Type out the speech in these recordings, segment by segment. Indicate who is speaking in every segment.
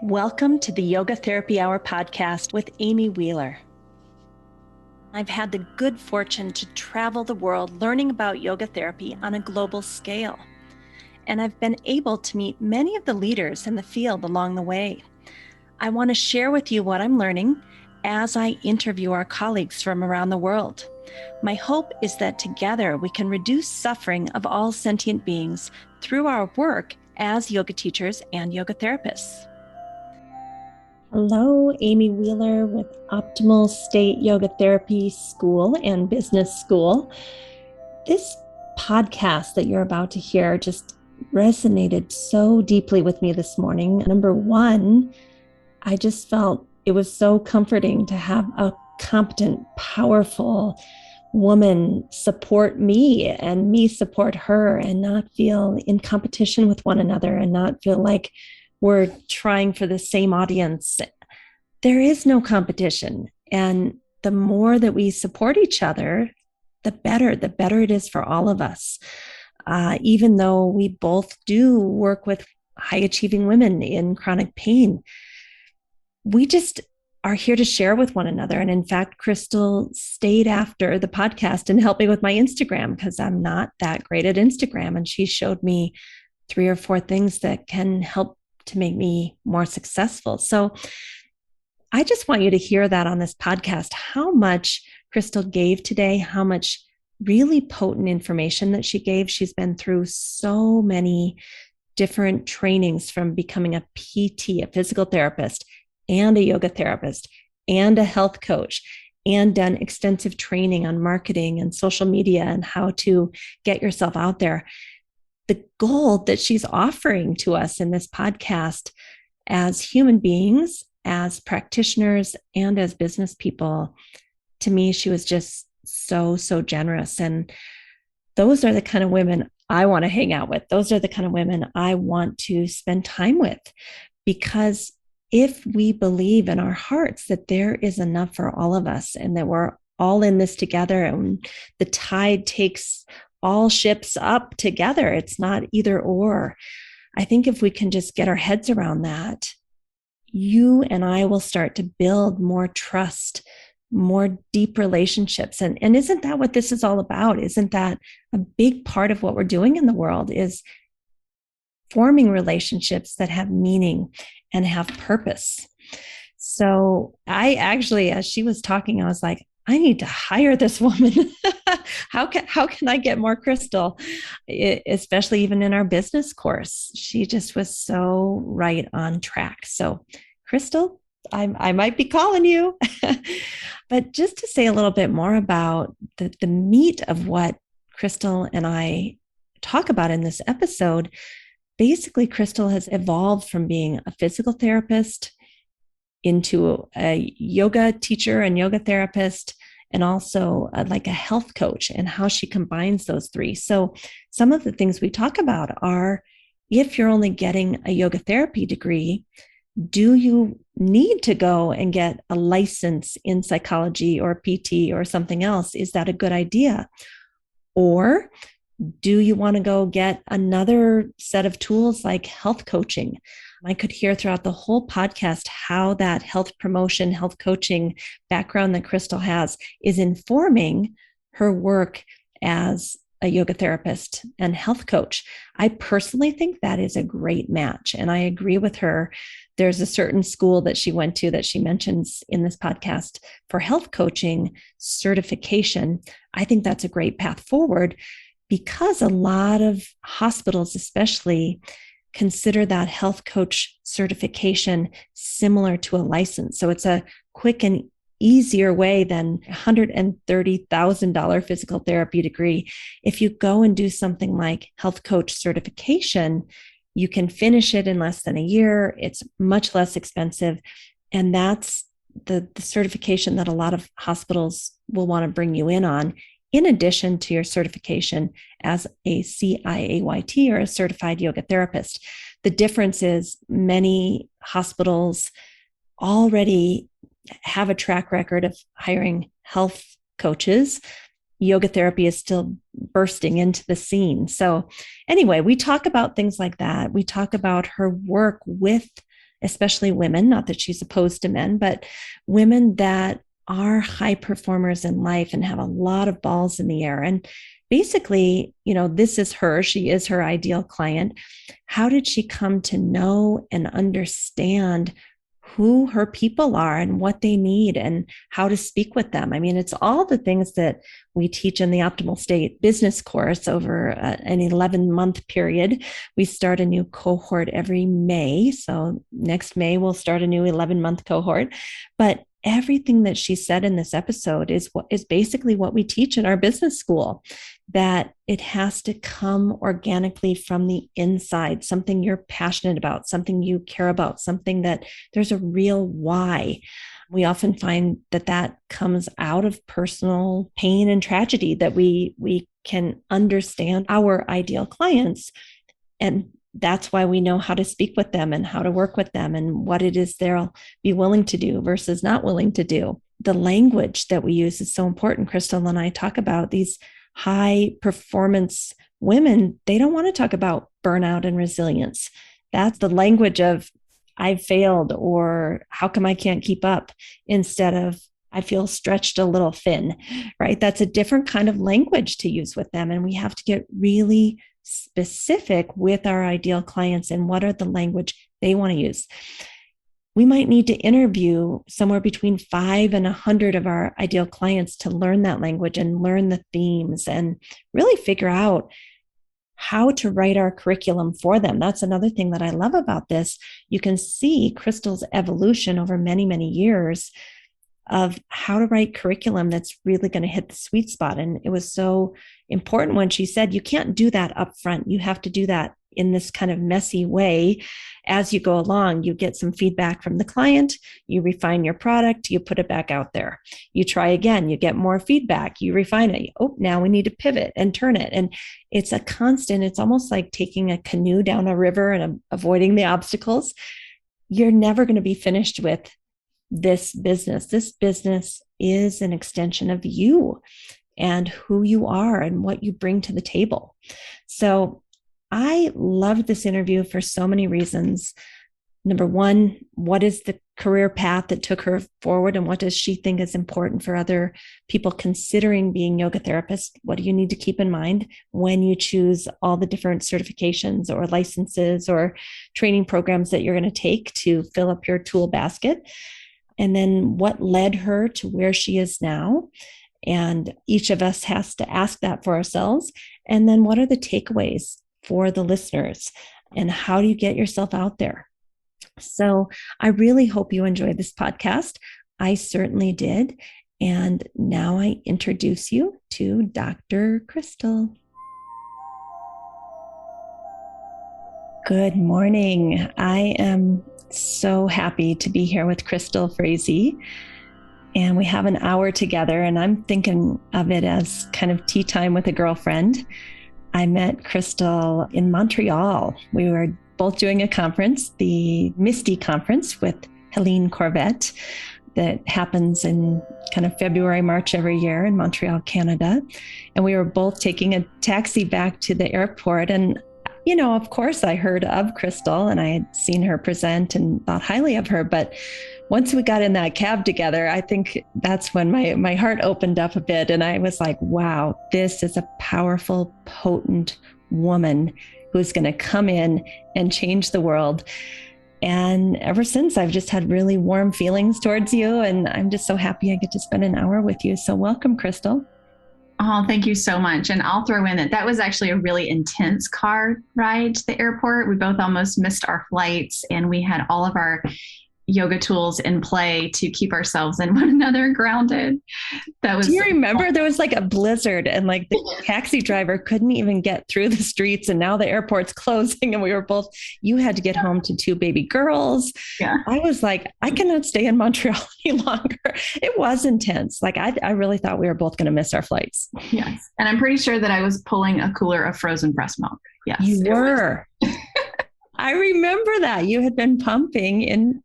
Speaker 1: Welcome to the Yoga Therapy Hour podcast with Amy Wheeler. I've had the good fortune to travel the world learning about yoga therapy on a global scale, and I've been able to meet many of the leaders in the field along the way. I want to share with you what I'm learning as I interview our colleagues from around the world. My hope is that together we can reduce suffering of all sentient beings through our work as yoga teachers and yoga therapists. Hello, Amy Wheeler with Optimal State Yoga Therapy School and Business School. This podcast that you're about to hear just resonated so deeply with me this morning. Number one, I just felt it was so comforting to have a competent, powerful woman support me and me support her and not feel in competition with one another and not feel like we're trying for the same audience. There is no competition. And the more that we support each other, the better it is for all of us. Even though we both do work with high achieving women in chronic pain, we just are here to share with one another. And in fact, Crystal stayed after the podcast and helped me with my Instagram because I'm not that great at Instagram. And she showed me 3 or 4 things that can help to make me more successful. So I just want you to hear that on this podcast, how much Crystal gave today, how much really potent information that she gave. She's been through so many different trainings, from becoming a PT, a physical therapist, and a yoga therapist, and a health coach, and done extensive training on marketing and social media and how to get yourself out there. The gold that she's offering to us in this podcast as human beings, as practitioners, and as business people, to me, she was just so generous. And those are the kind of women I want to hang out with. Those are the kind of women I want to spend time with, because if we believe in our hearts that there is enough for all of us and that we're all in this together and the tide takes all ships up together, it's not either or. I think if we can just get our heads around that, you and I will start to build more trust, more deep relationships. And isn't that what this is all about? Isn't that a big part of what we're doing in the world, is forming relationships that have meaning and have purpose? So I actually, as she was talking, I was like, I need to hire this woman. How can I get more Crystal, especially even in our business course? She just was so right on track. So Crystal, I might be calling you. But just to say a little bit more about the meat of what Crystal and I talk about in this episode, basically Crystal has evolved from being a physical therapist into a yoga teacher and yoga therapist, and also like a health coach, and how she combines those 3. So some of the things we talk about are, if you're only getting a yoga therapy degree, do you need to go and get a license in psychology or PT or something else? Is that a good idea? Or do you want to go get another set of tools like health coaching? I could hear throughout the whole podcast how that health promotion, health coaching background that Crystal has is informing her work as a yoga therapist and health coach. I personally think that is a great match. And I agree with her. There's a certain school that she went to that she mentions in this podcast for health coaching certification. I think that's a great path forward, because a lot of hospitals especially consider that health coach certification similar to a license. So it's a quick and easier way than $130,000 physical therapy degree. If you go and do something like health coach certification, you can finish it in less than a year. It's much less expensive. And that's the certification that a lot of hospitals will want to bring you in on, in addition to your certification as a CIAYT or a certified yoga therapist. The difference is many hospitals already have a track record of hiring health coaches. Yoga therapy is still bursting into the scene. So anyway, we talk about things like that. We talk about her work with especially women, not that she's opposed to men, but women that are high performers in life and have a lot of balls in the air. And basically, this is her, she is her ideal client. How did she come to know and understand who her people are and what they need and how to speak with them? I mean, it's all the things that we teach in the Optimal State business course over an 11-month period. We start a new cohort every May. So next May, we'll start a new 11-month cohort. But everything that she said in this episode is basically what we teach in our business school, that it has to come organically from the inside, something you're passionate about, something you care about, something that there's a real why. We often find that comes out of personal pain and tragedy, that we can understand our ideal clients. And that's why we know how to speak with them and how to work with them and what it is they'll be willing to do versus not willing to do. The language that we use is so important. Crystal and I talk about these high performance women. They don't want to talk about burnout and resilience. That's the language of I've failed, or how come I can't keep up, instead of I feel stretched a little thin, right? That's a different kind of language to use with them. And we have to get really specific with our ideal clients and what are the language they want to use. We might need to interview somewhere between 5 and 100 of our ideal clients to learn that language and learn the themes and really figure out how to write our curriculum for them. That's another thing that I love about this. You can see Crystal's evolution over many, many years of how to write curriculum that's really going to hit the sweet spot. And it was so important when she said, you can't do that up front. You have to do that in this kind of messy way. As you go along, you get some feedback from the client, you refine your product, you put it back out there. You try again, you get more feedback, you refine it. Oh, now we need to pivot and turn it. And it's a constant, it's almost like taking a canoe down a river and avoiding the obstacles. You're never going to be finished with this business. This business is an extension of you and who you are and what you bring to the table. So I loved this interview for so many reasons. Number one, what is the career path that took her forward, and what does she think is important for other people considering being yoga therapists? What do you need to keep in mind when you choose all the different certifications or licenses or training programs that you're going to take to fill up your tool basket? And then what led her to where she is now? And each of us has to ask that for ourselves. And then what are the takeaways for the listeners? And how do you get yourself out there? So I really hope you enjoyed this podcast. I certainly did. And now I introduce you to Dr. Crystal. Good morning. I am so happy to be here with Crystal Frazee. And we have an hour together, and I'm thinking of it as kind of tea time with a girlfriend. I met Crystal in Montreal. We were both doing a conference, the Misty Conference with Helene Corvette, that happens in kind of February, March every year in Montreal, Canada. And we were both taking a taxi back to the airport. And of course, I heard of Crystal and I had seen her present and thought highly of her. But once we got in that cab together, I think that's when my heart opened up a bit. And I was like, wow, this is a powerful, potent woman who's going to come in and change the world. And ever since, I've just had really warm feelings towards you. And I'm just so happy I get to spend an hour with you. So welcome, Crystal.
Speaker 2: Oh, thank you so much. And I'll throw in that was actually a really intense car ride to the airport. We both almost missed our flights, and we had all of our yoga tools in play to keep ourselves and one another grounded.
Speaker 1: Do you remember there was like a blizzard and like the taxi driver couldn't even get through the streets, and now the airport's closing and we were both, you had to get home to 2 baby girls.
Speaker 2: Yeah.
Speaker 1: I was like, I cannot stay in Montreal any longer. It was intense. Like I really thought we were both going to miss our flights.
Speaker 2: Yes. And I'm pretty sure that I was pulling a cooler of frozen breast milk. Yes.
Speaker 1: You were. I remember that you had been pumping in,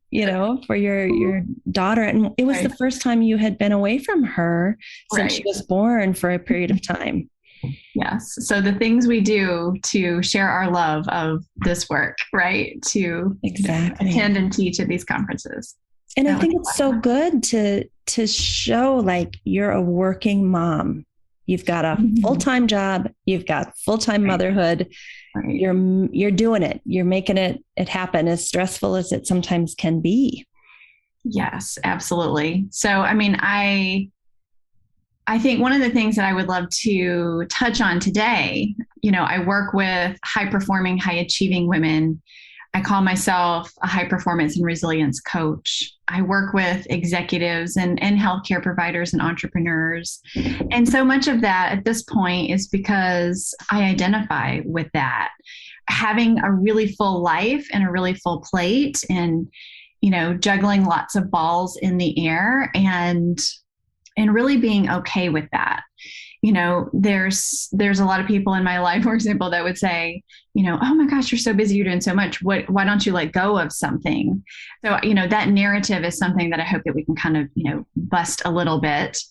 Speaker 1: for your daughter. And it was the first time you had been away from her since she was born for a period of time.
Speaker 2: Yes. So the things we do to share our love of this work, right? To
Speaker 1: Exactly.
Speaker 2: attend and teach at these conferences.
Speaker 1: And I think it's so good to show like you're a working mom. You've got a full-time job, you've got full-time motherhood. Right. You're doing it. You're making it happen, as stressful as it sometimes can be.
Speaker 2: Yes, absolutely. So, I mean, I think one of the things that I would love to touch on today, I work with high performing, high achieving women. I call myself a high performance and resilience coach. I work with executives and healthcare providers and entrepreneurs. And so much of that at this point is because I identify with that. Having a really full life and a really full plate and, juggling lots of balls in the air and really being okay with that. There's a lot of people in my life, for example, that would say, oh my gosh, you're so busy, you're doing so much. Why don't you let go of something? So, that narrative is something that I hope that we can kind of, bust a little bit.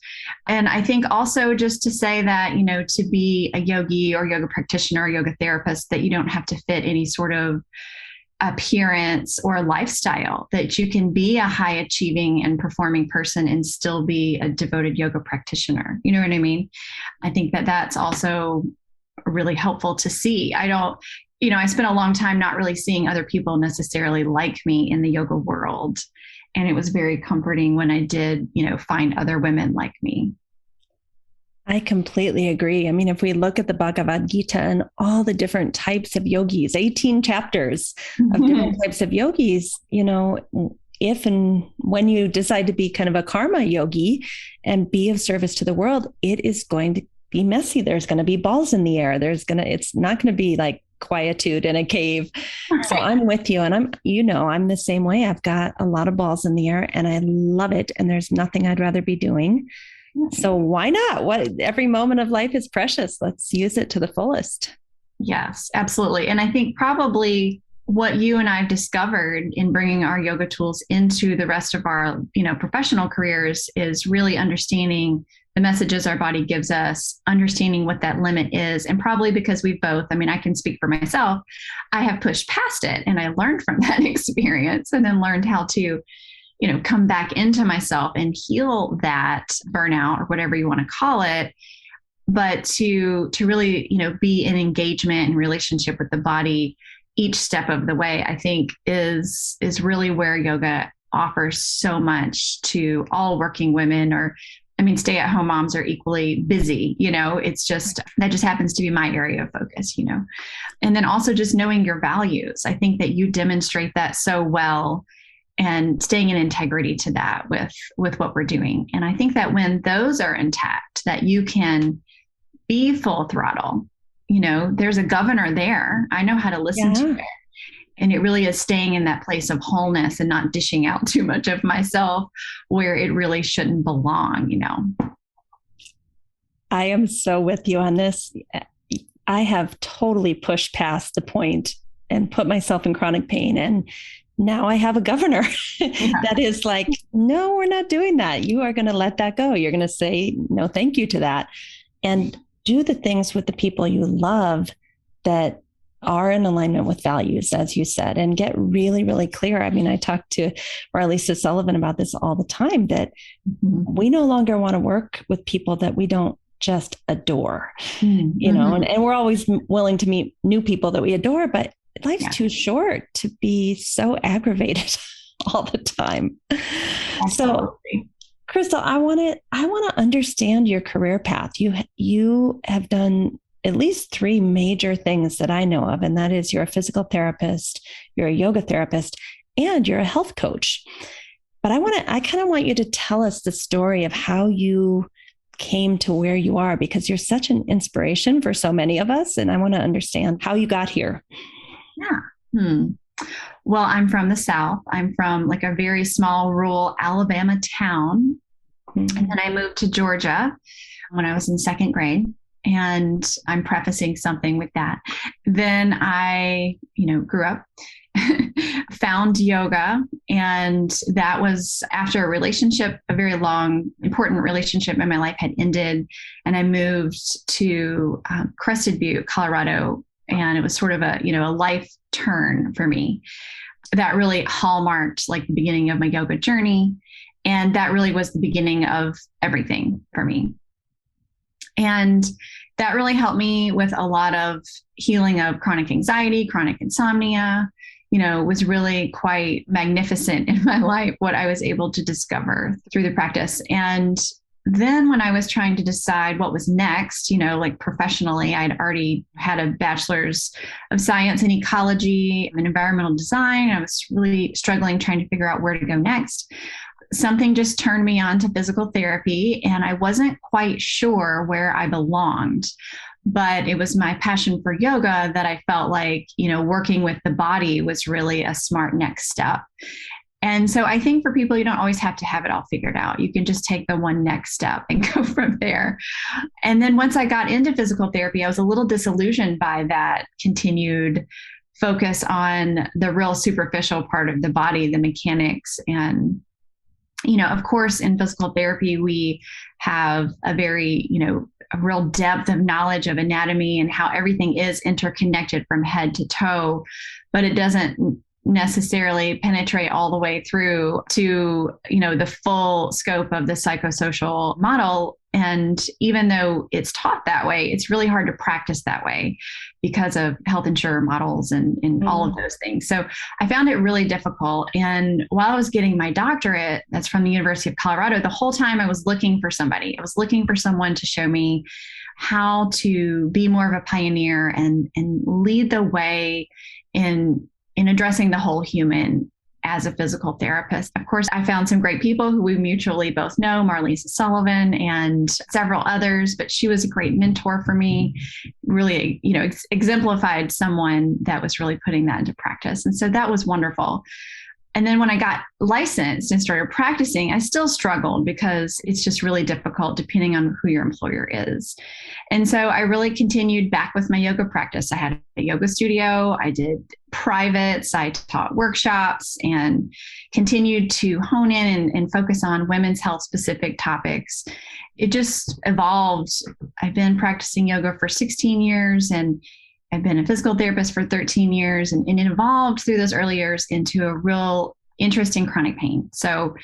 Speaker 2: And I think also just to say that, to be a yogi or yoga practitioner or yoga therapist, that you don't have to fit any sort of appearance or lifestyle, that you can be a high achieving and performing person and still be a devoted yoga practitioner. You know what I mean? I think that that's also really helpful to see. I spent a long time not really seeing other people necessarily like me in the yoga world. And it was very comforting when I did, find other women like me.
Speaker 1: I completely agree. I mean, if we look at the Bhagavad Gita and all the different types of yogis, 18 chapters of different types of yogis, if and when you decide to be kind of a karma yogi and be of service to the world, it is going to be messy. There's going to be balls in the air. It's not going to be like quietude in a cave. Right. So I'm with you. And I'm the same way. I've got a lot of balls in the air and I love it. And there's nothing I'd rather be doing. So why not? Every moment of life is precious. Let's use it to the fullest.
Speaker 2: Yes, absolutely. And I think probably what you and I have discovered in bringing our yoga tools into the rest of our, professional careers is really understanding the messages our body gives us, understanding what that limit is. And probably because we've both, I can speak for myself, I have pushed past it and I learned from that experience and then learned how to come back into myself and heal that burnout or whatever you want to call it. But to really, be in engagement and relationship with the body each step of the way, I think is really where yoga offers so much to all working women or, stay-at-home moms are equally busy, it's just, that just happens to be my area of focus, and then also just knowing your values. I think that you demonstrate that so well and staying in integrity to that with what we're doing. And I think that when those are intact, that you can be full throttle, there's a governor there. I know how to listen to it. And it really is staying in that place of wholeness and not dishing out too much of myself where it really shouldn't belong,
Speaker 1: I am so with you on this. I have totally pushed past the point and put myself in chronic pain. And now I have a governor that is like, no, we're not doing that. You are going to let that go. You're going to say no, thank you to that and do the things with the people you love that are in alignment with values, as you said, and get really, really clear. I talk to Marlisa Sullivan about this all the time, that we no longer want to work with people that we don't just adore, and we're always willing to meet new people that we adore, but life's too short to be so aggravated all the time. Absolutely. So, Crystal, I want to understand your career path. You have done at least 3 major things that I know of, and that is you're a physical therapist, you're a yoga therapist, and you're a health coach. But I kind of want you to tell us the story of how you came to where you are, because you're such an inspiration for so many of us, and I want to understand how you got here.
Speaker 2: Yeah. Well, I'm from the South. I'm from like a very small rural Alabama town. And then I moved to Georgia when I was in 2nd grade. And I'm prefacing something with that. Then I, grew up found yoga. And that was after a relationship, a very long, important relationship in my life had ended. And I moved to Crested Butte, Colorado. And it was sort of a life turn for me that really hallmarked like the beginning of my yoga journey. And that really was the beginning of everything for me. And that really helped me with a lot of healing of chronic anxiety, chronic insomnia. Was really quite magnificent in my life, what I was able to discover through the practice. And then when I was trying to decide what was next, like professionally, I'd already had a bachelor's of science in ecology and environmental design. I was really struggling trying to figure out where to go next. Something just turned me on to physical therapy, and I wasn't quite sure where I belonged. But it was my passion for yoga that I felt like, working with the body was really a smart next step. And so I think for people, you don't always have to have it all figured out. You can just take the one next step and go from there. And then once I got into physical therapy, I was a little disillusioned by that continued focus on the real superficial part of the body, the mechanics. And of course, in physical therapy, we have a very, a real depth of knowledge of anatomy and how everything is interconnected from head to toe, but it doesn't necessarily penetrate all the way through to, the full scope of the psychosocial model. And even though it's taught that way, it's really hard to practice that way because of health insurer models and all of those things. So I found it really difficult. And while I was getting my doctorate, that's from the University of Colorado, the whole time I was looking for somebody. I was looking for someone to show me how to be more of a pioneer and lead the way in addressing the whole human as a physical therapist. Of course, I found some great people who we mutually both know, Marlisa Sullivan and several others, but she was a great mentor for me, really, exemplified someone that was really putting that into practice. And so that was wonderful. And then when I got licensed and started practicing, I still struggled because it's just really difficult depending on who your employer is. And so I really continued back with my yoga practice. I had a yoga studio. I did privates. I taught workshops and continued to hone in and focus on women's health specific topics. It just evolved. I've been practicing yoga for 16 years and I've been a physical therapist for 13 years, and it evolved through those early years into a real interest in chronic pain. So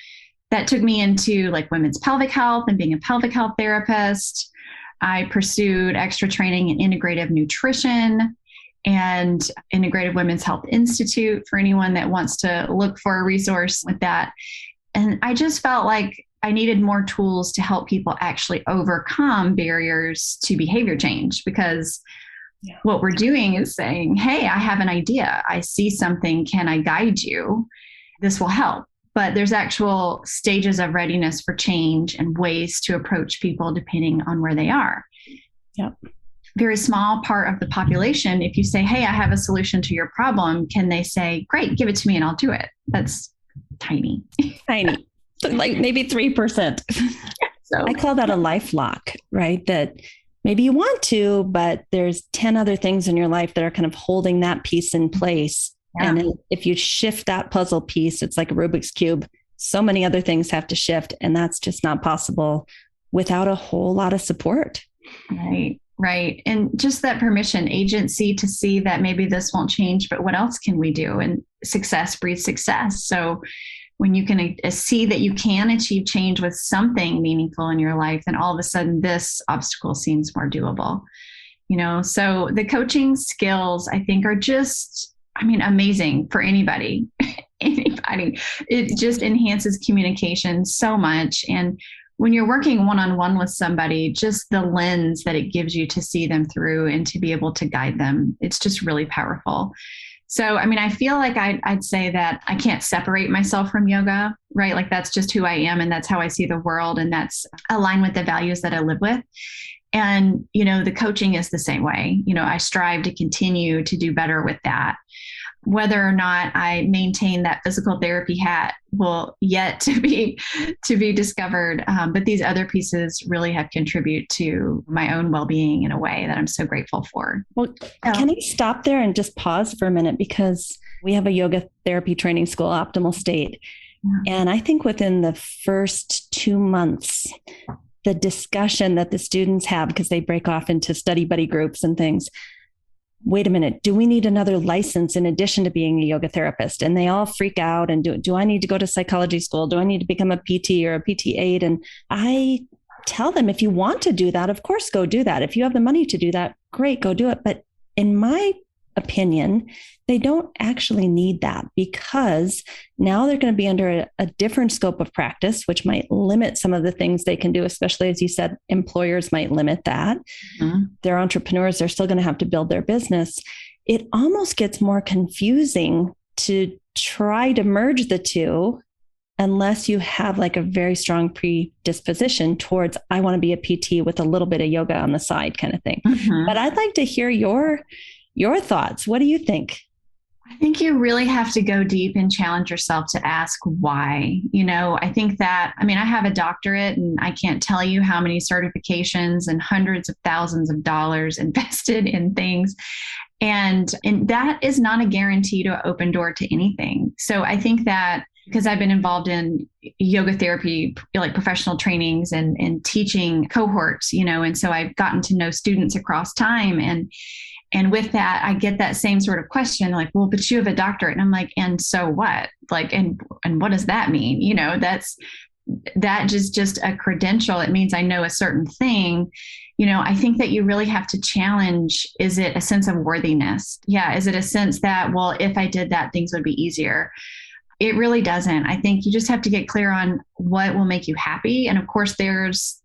Speaker 2: that took me into like women's pelvic health and being a pelvic health therapist. I pursued extra training in integrative nutrition and Integrative Women's Health Institute for anyone that wants to look for a resource with that. And I just felt like I needed more tools to help people actually overcome barriers to behavior change, because what we're doing is saying, hey, I have an idea. I see something. Can I guide you? This will help. But there's actual stages of readiness for change and ways to approach people depending on where they are.
Speaker 1: Yep.
Speaker 2: Very small part of the population, if you say, hey, I have a solution to your problem, can they say, great, give it to me and I'll do it? That's tiny.
Speaker 1: Tiny. Like maybe 3%.
Speaker 2: So
Speaker 1: I call that a life lock, right? That maybe you want to, but there's 10 other things in your life that are kind of holding that piece in place. Yeah. And if you shift that puzzle piece, it's like a Rubik's Cube. So many other things have to shift, and that's just not possible without a whole lot of support.
Speaker 2: Right. And just that permission, agency to see that maybe this won't change, but what else can we do? And success breeds success. So when you can see that you can achieve change with something meaningful in your life, then all of a sudden this obstacle seems more doable. So the coaching skills, I think, are just, amazing for anybody. It just enhances communication so much. And when you're working one-on-one with somebody, just the lens that it gives you to see them through and to be able to guide them, it's just really powerful. So, I feel like I'd say that I can't separate myself from yoga, right? Like that's just who I am and that's how I see the world. And that's aligned with the values that I live with. And, the coaching is the same way. I strive to continue to do better with that. Whether or not I maintain that physical therapy hat will yet to be discovered. But these other pieces really have contributed to my own well-being in a way that I'm so grateful for.
Speaker 1: Well, can I stop there and just pause for a minute? Because we have a yoga therapy training school, Optimal State. Yeah. And I think within the first 2 months, the discussion that the students have, because they break off into study buddy groups and things, wait a minute, do we need another license in addition to being a yoga therapist? And they all freak out and do I need to go to psychology school? Do I need to become a PT or a PT aide? And I tell them, if you want to do that, of course, go do that. If you have the money to do that, great, go do it. But in my opinion, they don't actually need that, because now they're going to be under a different scope of practice, which might limit some of the things they can do, especially as you said, employers might limit that. Mm-hmm. They're entrepreneurs, they're still going to have to build their business. It almost gets more confusing to try to merge the two unless you have like a very strong predisposition towards, I want to be a PT with a little bit of yoga on the side kind of thing. Mm-hmm. But I'd like to hear your thoughts. What do you think?
Speaker 2: I think you really have to go deep and challenge yourself to ask why. I think that, I have a doctorate, and I can't tell you how many certifications and hundreds of thousands of dollars invested in things. And that is not a guarantee to open door to anything. So I think that because I've been involved in yoga therapy, like professional trainings and teaching cohorts, and so I've gotten to know students across time. And with that, I get that same sort of question, like, well, but you have a doctorate. And I'm like, and so what? Like, and what does that mean? That just a credential. It means I know a certain thing. I think that you really have to challenge, is it a sense of worthiness? Yeah. Is it a sense that, well, if I did that, things would be easier? It really doesn't. I think you just have to get clear on what will make you happy. And of course, there's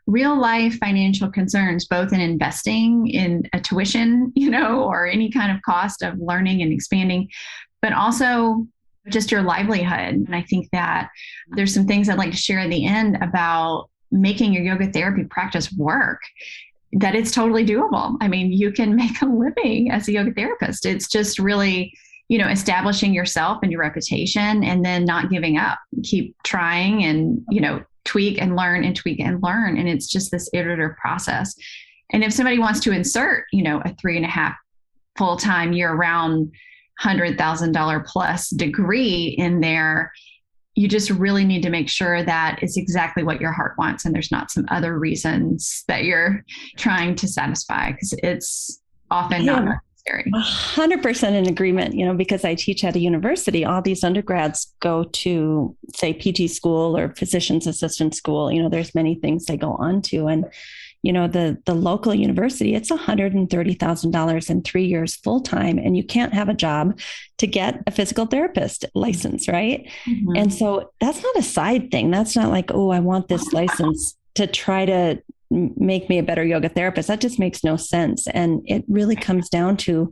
Speaker 2: real life financial concerns, both in investing in a tuition, or any kind of cost of learning and expanding, but also just your livelihood. And I think that there's some things I'd like to share at the end about making your yoga therapy practice work, that it's totally doable. You can make a living as a yoga therapist. It's just really, establishing yourself and your reputation, and then not giving up, keep trying and, tweak and learn and tweak and learn. And it's just this iterative process. And if somebody wants to insert, a 3.5 full-time year-round $100,000 plus degree in there, you just really need to make sure that it's exactly what your heart wants. And there's not some other reasons that you're trying to satisfy, because it's often not necessary.
Speaker 1: 100% in agreement, because I teach at a university. All these undergrads go to, say, PT school or physician's assistant school. There's many things they go on to. And, the local university, it's $130,000 in 3 years full time. And you can't have a job to get a physical therapist license, right? Mm-hmm. And so that's not a side thing. That's not like, oh, I want this license to try to make me a better yoga therapist. That just makes no sense. And it really comes down to,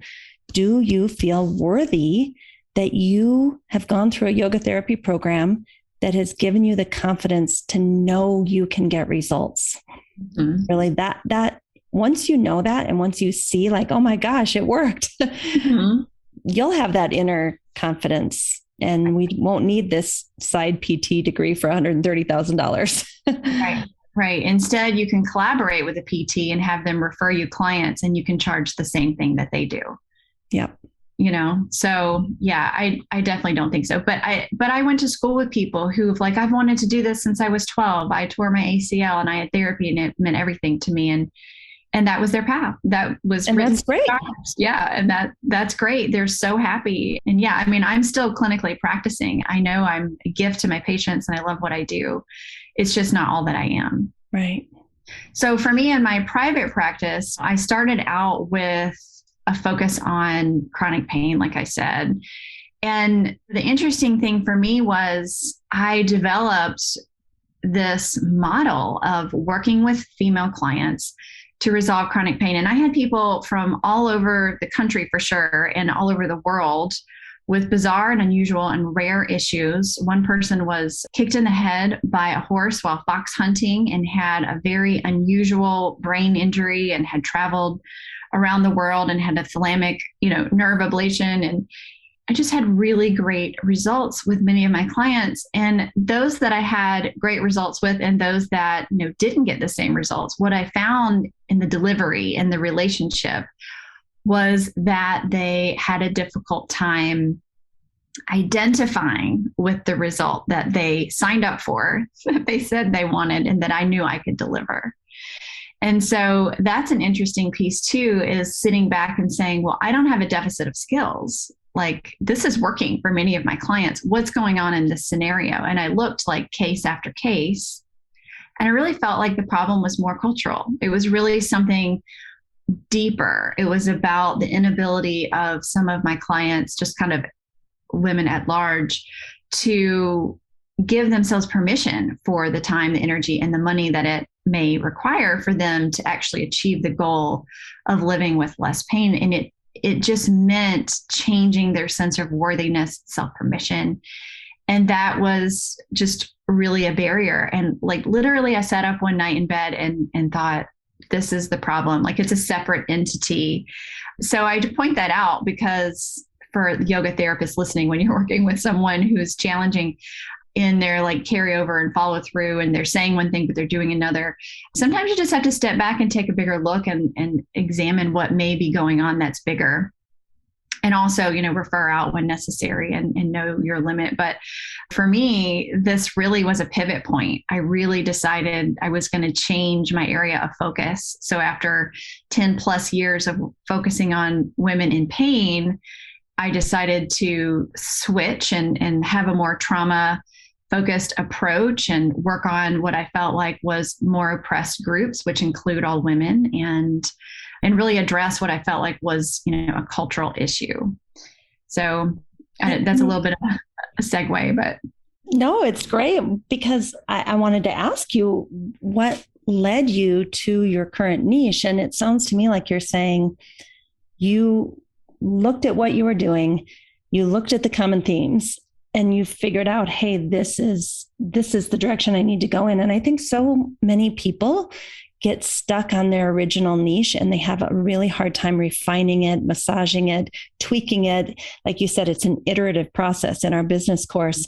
Speaker 1: do you feel worthy that you have gone through a yoga therapy program that has given you the confidence to know you can get results? Mm-hmm. Really, that once you know that, and once you see like, oh my gosh, it worked, mm-hmm. you'll have that inner confidence, and we won't need this side PT degree for $130,000.
Speaker 2: Right. Right. Instead, you can collaborate with a PT and have them refer you clients, and you can charge the same thing that they do.
Speaker 1: Yep.
Speaker 2: So yeah, I definitely don't think so. But I went to school with people who've like, I've wanted to do this since I was 12. I tore my ACL and I had therapy, and it meant everything to me. And that was their path. That was,
Speaker 1: and that's great.
Speaker 2: Yeah. And that's great. They're so happy. And yeah, I'm still clinically practicing. I know I'm a gift to my patients, and I love what I do. It's just not all that I am.
Speaker 1: Right.
Speaker 2: So for me in my private practice, I started out with a focus on chronic pain, like I said. And the interesting thing for me was I developed this model of working with female clients to resolve chronic pain. And I had people from all over the country, for sure, and all over the world with bizarre and unusual and rare issues. One person was kicked in the head by a horse while fox hunting and had a very unusual brain injury and had traveled around the world and had a thalamic, nerve ablation. And I just had really great results with many of my clients. And those that I had great results with and those that, didn't get the same results, what I found in the delivery and the relationship was that they had a difficult time identifying with the result that they signed up for, that they said they wanted, and that I knew I could deliver. And so that's an interesting piece too, is sitting back and saying, well, I don't have a deficit of skills. Like, this is working for many of my clients. What's going on in this scenario? And I looked like case after case, and I really felt like the problem was more cultural. It was really something deeper. It was about the inability of some of my clients, just kind of women at large, to give themselves permission for the time, the energy, and the money that it may require for them to actually achieve the goal of living with less pain. And it just meant changing their sense of worthiness, self-permission. And that was just really a barrier. And like, literally, I sat up one night in bed and thought, this is the problem. Like, it's a separate entity. So I point that out because for yoga therapists listening, when you're working with someone who's challenging in their like carryover and follow through, and they're saying one thing, but they're doing another, sometimes you just have to step back and take a bigger look and examine what may be going on that's bigger. And also, refer out when necessary and know your limit. But for me, this really was a pivot point. I really decided I was going to change my area of focus. So after 10 plus years of focusing on women in pain, I decided to switch and have a more trauma focused approach and work on what I felt like was more oppressed groups, which include all women, and really address what I felt like was, a cultural issue. So that's a little bit of a segue, but.
Speaker 1: No, it's great, because I wanted to ask you what led you to your current niche. And it sounds to me like you're saying you looked at what you were doing, you looked at the common themes, and you figured out, hey, this is the direction I need to go in. And I think so many people get stuck on their original niche, and they have a really hard time refining it, massaging it, tweaking it. Like you said, it's an iterative process. In our business course,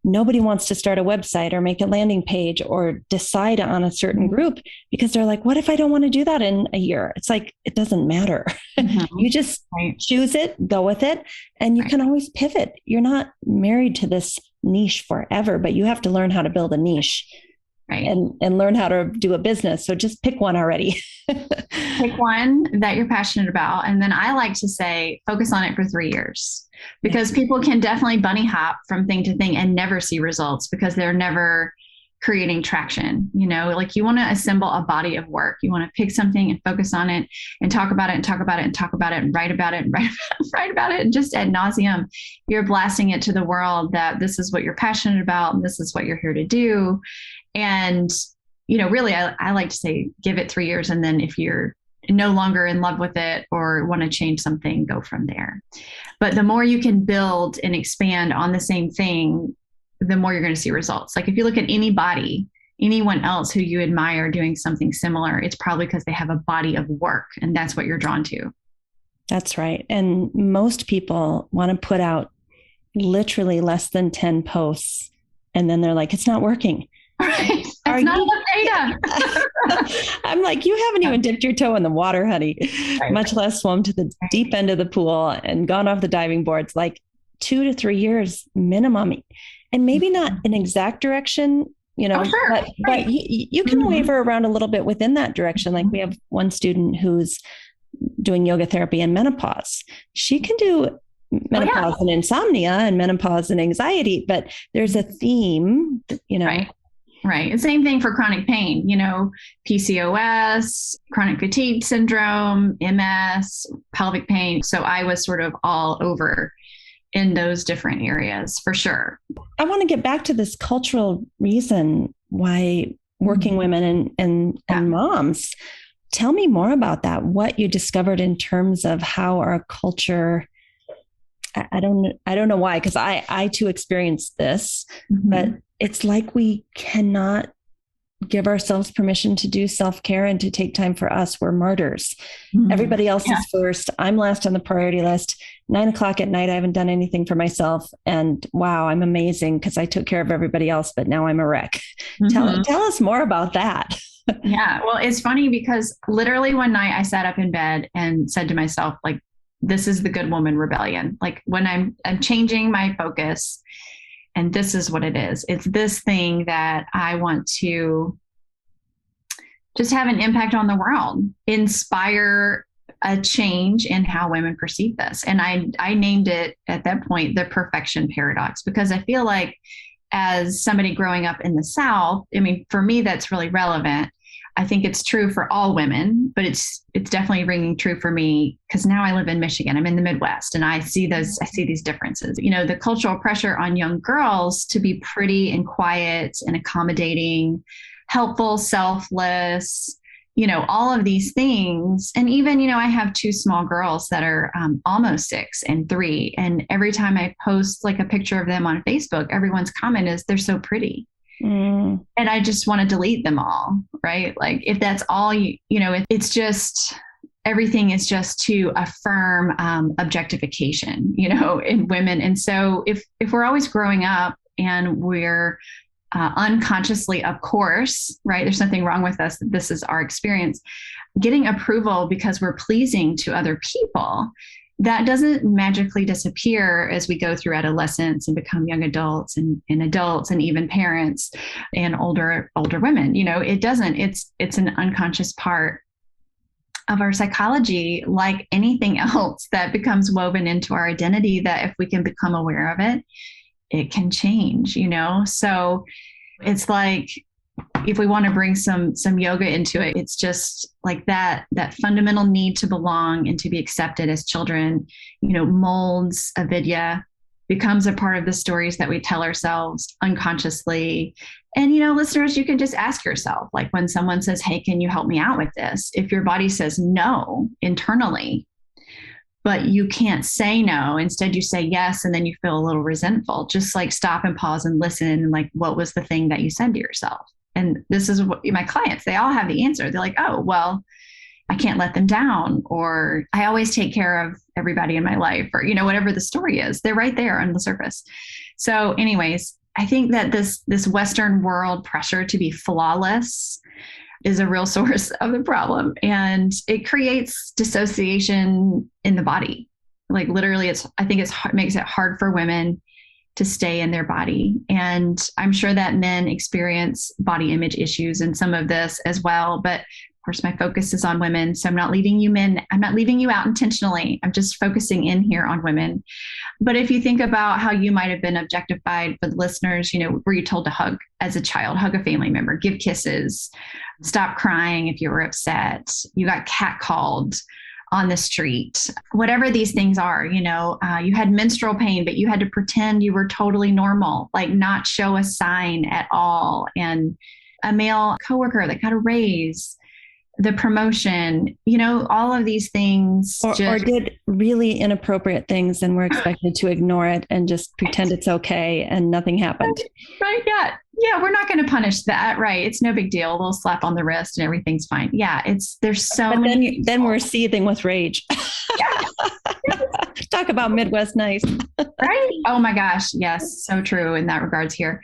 Speaker 1: nobody wants to start a website or make a landing page or decide on a certain group, because they're like, what if I don't want to do that in a year? It's like, it doesn't matter. Mm-hmm. You just choose it, go with it, and you can always pivot. You're not married to this niche forever, but you have to learn how to build a niche. Right. And learn how to do a business. So just pick one already.
Speaker 2: Pick one that you're passionate about. And then I like to say, focus on it for 3 years, because people can definitely bunny hop from thing to thing and never see results because they're never creating traction. Like, you want to assemble a body of work. You want to pick something and focus on it and talk about it and talk about it and talk about it and write about it and write about it. And just ad nauseum, you're blasting it to the world that this is what you're passionate about and this is what you're here to do. And, really, I like to say, give it 3 years. And then if you're no longer in love with it or want to change something, go from there. But the more you can build and expand on the same thing, the more you're going to see results. Like, if you look at anyone else who you admire doing something similar, it's probably because they have a body of work, and that's what you're drawn to.
Speaker 1: That's right. And most people want to put out literally less than 10 posts, and then they're like, it's not working.
Speaker 2: Right. That's not enough data.
Speaker 1: I'm like, you haven't even dipped your toe in the water, honey, much less swum to the deep end of the pool and gone off the diving boards. Like 2 to 3 years minimum. And maybe not an exact direction, but you can waver around a little bit within that direction. Like, we have one student who's doing yoga therapy in menopause. She can do menopause and insomnia and menopause and anxiety, but there's a theme,
Speaker 2: Right. Same thing for chronic pain, PCOS, chronic fatigue syndrome, MS, pelvic pain. So I was sort of all over in those different areas for sure.
Speaker 1: I want to get back to this cultural reason why working women and moms. Tell me more about that, what you discovered in terms of how our culture I don't know why, because I too experienced this, but
Speaker 2: Mm-hmm.
Speaker 1: it's like we cannot give ourselves permission to do self-care and to take time for us. We're martyrs.
Speaker 2: Mm-hmm.
Speaker 1: Everybody else
Speaker 2: Yeah.
Speaker 1: is first. I'm last on the priority list. 9 o'clock at night, I haven't done anything for myself. And wow, I'm amazing because I took care of everybody else, but now I'm a wreck.
Speaker 2: Mm-hmm.
Speaker 1: Tell us more about that.
Speaker 2: Yeah. Well, it's funny because literally one night I sat up in bed and said to myself, like, this is the good woman rebellion. Like when I'm changing my focus, and this is what it is. It's this thing that I want to just have an impact on the world, inspire a change in how women perceive this. And I named it at that point the perfection paradox, because I feel like as somebody growing up in the South, I mean, for me, that's really relevant. I think it's true for all women, but it's definitely ringing true for me because now I live in Michigan. I'm in the Midwest, and I see these differences. You know, the cultural pressure on young girls to be pretty and quiet and accommodating, helpful, selfless, you know, all of these things. And even, you know, I have two small girls that are almost 6 and 3. And every time I post like a picture of them on Facebook, everyone's comment is, they're so pretty. And I just want to delete them all, right? Like if that's all you know, it's just, everything is just to affirm objectification, you know, in women. And so if we're always growing up and we're unconsciously, of course, right, there's nothing wrong with us, this is our experience, getting approval because we're pleasing to other people, that doesn't magically disappear as we go through adolescence and become young adults and adults and even parents and older women. You know, it doesn't. It's an unconscious part of our psychology, like anything else that becomes woven into our identity, that if we can become aware of it, it can change, you know? So it's like, if we want to bring some yoga into it, it's just like that fundamental need to belong and to be accepted as children, you know, molds avidya, becomes a part of the stories that we tell ourselves unconsciously. And, you know, listeners, you can just ask yourself, like when someone says, hey, can you help me out with this? If your body says no internally, but you can't say no, instead you say yes, and then you feel a little resentful, just like stop and pause and listen. Like, what was the thing that you said to yourself? And this is what my clients, they all have the answer. They're like, oh, well, I can't let them down, or I always take care of everybody in my life, or, you know, whatever the story is, they're right there on the surface. So anyways, I think that this Western world pressure to be flawless is a real source of the problem. And it creates dissociation in the body. Like literally, I think it makes it hard for women to stay in their body. And I'm sure that men experience body image issues and some of this as well. But of course, my focus is on women. So I'm not leaving you men. I'm not leaving you out intentionally. I'm just focusing in here on women. But if you think about how you might have been objectified, for the listeners, you know, were you told to hug as a child, hug a family member, give kisses, stop crying if you were upset, you got catcalled on the street, whatever these things are, you know, you had menstrual pain, but you had to pretend you were totally normal, like not show a sign at all. And a male coworker that got a raise, the promotion, you know, all of these things.
Speaker 1: Or did really inappropriate things and we're expected to ignore it and just pretend it's okay and nothing happened.
Speaker 2: Right. Yeah. Yeah. We're not going to punish that. Right. It's no big deal. A little slap on the wrist and everything's fine. Yeah. There's so
Speaker 1: but
Speaker 2: many.
Speaker 1: Then we're seething with rage.
Speaker 2: Yeah.
Speaker 1: Talk about Midwest nice.
Speaker 2: Right. Oh my gosh. Yes. So true in that regards here.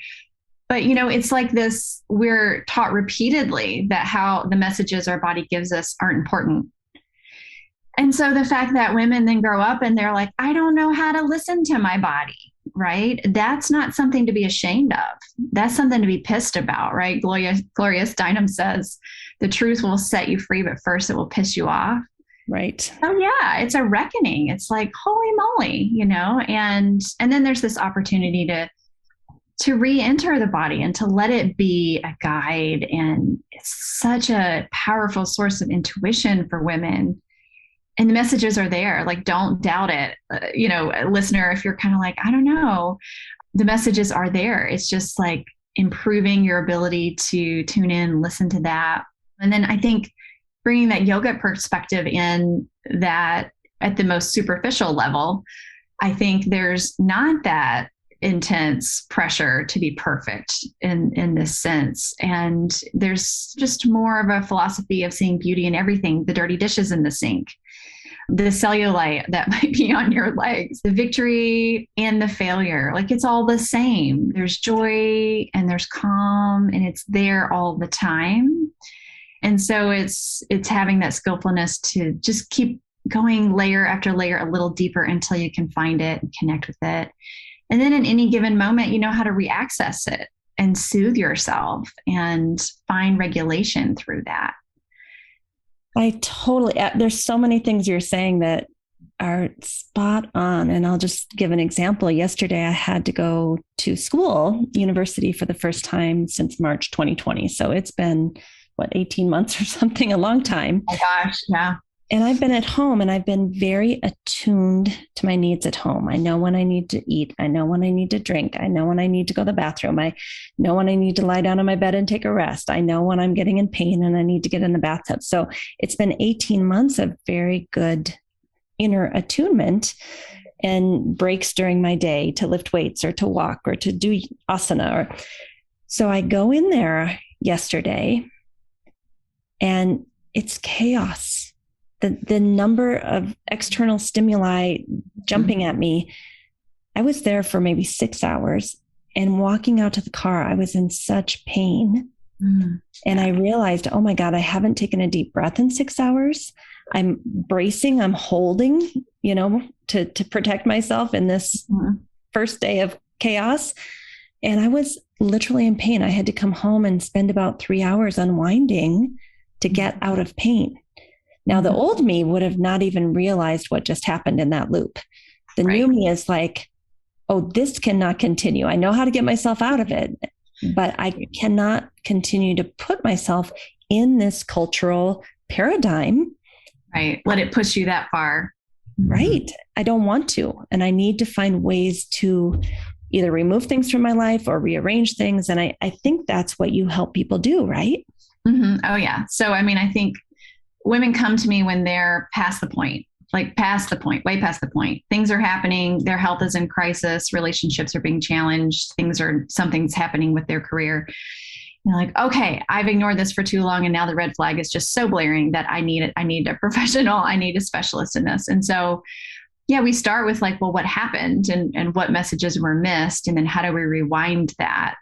Speaker 2: But, you know, it's like this, we're taught repeatedly that how the messages our body gives us aren't important. And so the fact that women then grow up and they're like, I don't know how to listen to my body, right? That's not something to be ashamed of. That's something to be pissed about, right? Gloria Steinem says, the truth will set you free, but first it will piss you off.
Speaker 1: Right.
Speaker 2: Oh yeah, it's a reckoning. It's like, holy moly, you know, and then there's this opportunity to re-enter the body and to let it be a guide. And it's such a powerful source of intuition for women. And the messages are there. Like, don't doubt it. You know, listener, if you're kind of like, I don't know, the messages are there. It's just like improving your ability to tune in, listen to that. And then I think bringing that yoga perspective in, that at the most superficial level, I think there's not that intense pressure to be perfect in this sense. And there's just more of a philosophy of seeing beauty in everything, the dirty dishes in the sink, the cellulite that might be on your legs, the victory and the failure. Like it's all the same. There's joy and there's calm and it's there all the time. And so it's having that skillfulness to just keep going layer after layer a little deeper until you can find it and connect with it. And then in any given moment, you know how to reaccess it and soothe yourself and find regulation through that.
Speaker 1: There's so many things you're saying that are spot on. And I'll just give an example. Yesterday, I had to go to university for the first time since March 2020. So it's been 18 months or something, a long time.
Speaker 2: Oh my gosh. Yeah.
Speaker 1: And I've been at home and I've been very attuned to my needs at home. I know when I need to eat. I know when I need to drink. I know when I need to go to the bathroom. I know when I need to lie down on my bed and take a rest. I know when I'm getting in pain and I need to get in the bathtub. So it's been 18 months of very good inner attunement and breaks during my day to lift weights or to walk or to do asana. So I go in there yesterday and it's chaos. The number of external stimuli jumping at me, I was there for maybe 6 hours, and walking out to the car, I was in such pain. And I realized, oh my God, I haven't taken a deep breath in 6 hours. I'm bracing, I'm holding, to protect myself in this first day of chaos. And I was literally in pain. I had to come home and spend about 3 hours unwinding to get out of pain. Now, the old me would have not even realized what just happened in that loop. The new me is like, oh, this cannot continue. I know how to get myself out of it, but I cannot continue to put myself in this cultural paradigm.
Speaker 2: Right. Let it push you that far.
Speaker 1: Right. I don't want to. And I need to find ways to either remove things from my life or rearrange things. And I think that's what you help people do, right?
Speaker 2: Mm-hmm. Oh, yeah. So, I think women come to me when they're past the point, way past the point. Things are happening. Their health is in crisis. Relationships are being challenged. Something's happening with their career. And they're like, okay, I've ignored this for too long. And now the red flag is just so blaring that I need it. I need a professional. I need a specialist in this. And so, yeah, we start with well, what happened and what messages were missed? And then how do we rewind that?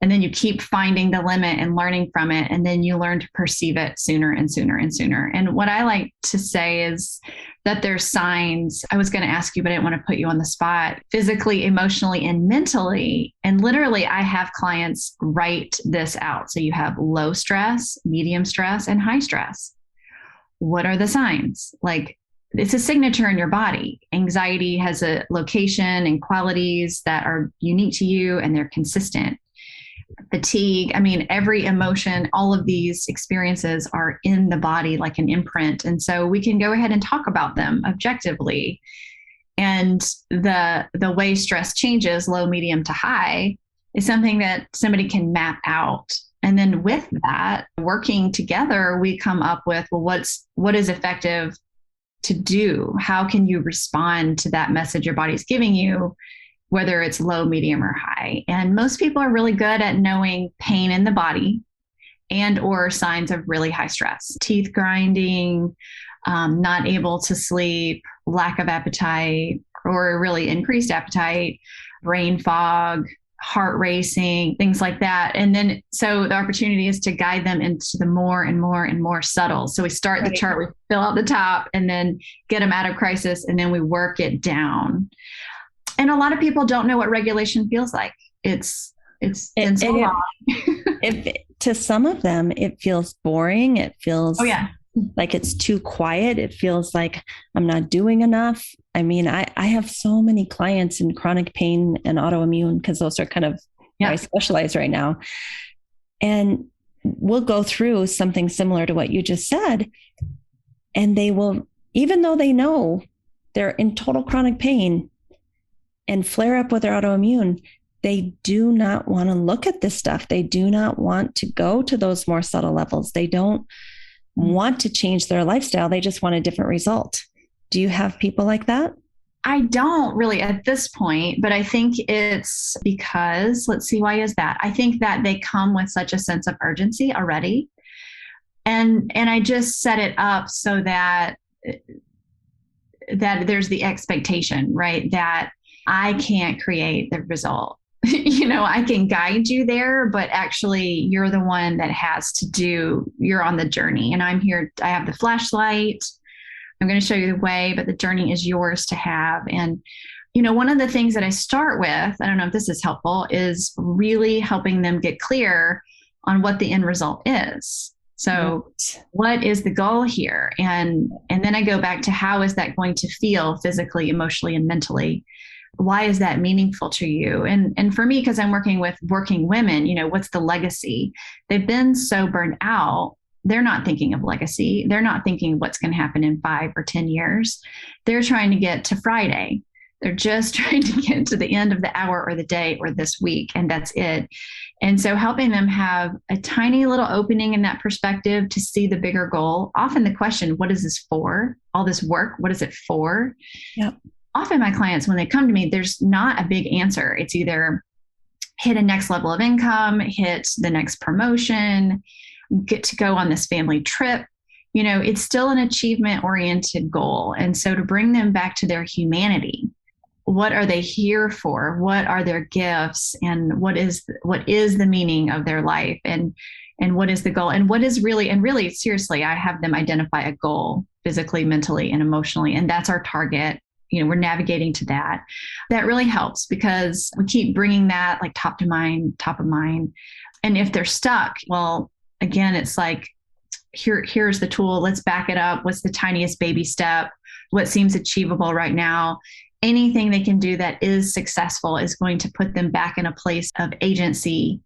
Speaker 2: And then you keep finding the limit and learning from it. And then you learn to perceive it sooner and sooner and sooner. And what I like to say is that there's signs. I was going to ask you, but I didn't want to put you on the spot, physically, emotionally, and mentally. And literally, I have clients write this out. So you have low stress, medium stress, and high stress. What are the signs? It's a signature in your body. Anxiety has a location and qualities that are unique to you, and they're consistent. Fatigue, every emotion, all of these experiences are in the body like an imprint. And so we can go ahead and talk about them objectively. And the way stress changes, low, medium to high, is something that somebody can map out. And then with that, working together, we come up with, what is effective to do? How can you respond to that message your body's giving you, whether it's low, medium, or high? And most people are really good at knowing pain in the body and or signs of really high stress, teeth grinding, not able to sleep, lack of appetite or really increased appetite, brain fog, heart racing, things like that. And then, so the opportunity is to guide them into the more and more and more subtle. So we start the chart, we fill out the top and then get them out of crisis. And then we work it down. And a lot of people don't know what regulation feels like. It's been so long.
Speaker 1: To some of them, it feels boring. It feels like it's too quiet. It feels like I'm not doing enough. I have so many clients in chronic pain and autoimmune because those are kind of where I specialize right now. And we'll go through something similar to what you just said. And they will, even though they know they're in total chronic pain and flare up with their autoimmune, they do not want to look at this stuff. They do not want to go to those more subtle levels. They don't want to change their lifestyle. They just want a different result. Do you have people like that?
Speaker 2: I don't really at this point, but I think it's because, let's see, why is that? I think that they come with such a sense of urgency already. And I just set it up so that there's the expectation, right? That I can't create the result. I can guide you there, but actually you're the one that has to you're on the journey. And I'm here, I have the flashlight. I'm going to show you the way, but the journey is yours to have. And, one of the things that I start with, I don't know if this is helpful, is really helping them get clear on what the end result is. So what is the goal here? And then I go back to how is that going to feel physically, emotionally, and mentally? Why is that meaningful to you? And for me, because I'm working with working women, what's the legacy? They've been so burned out. They're not thinking of legacy. They're not thinking what's going to happen in 5 or 10 years. They're trying to get to Friday. They're just trying to get to the end of the hour or the day or this week, and that's it. And so helping them have a tiny little opening in that perspective to see the bigger goal. Often the question, what is this for? All this work, what is it for?
Speaker 1: Yep.
Speaker 2: Often my clients, when they come to me, there's not a big answer. It's either hit a next level of income, hit the next promotion, get to go on this family trip. It's still an achievement oriented goal. And so to bring them back to their humanity, what are they here for? What are their gifts? And what is the meaning of their life? And what is the goal? And what is really seriously, I have them identify a goal physically, mentally, and emotionally. And that's our target. We're navigating to that. That really helps because we keep bringing that like top of mind. And if they're stuck, well, again, it's like, here's the tool. Let's back it up. What's the tiniest baby step? What seems achievable right now? Anything they can do that is successful is going to put them back in a place of agency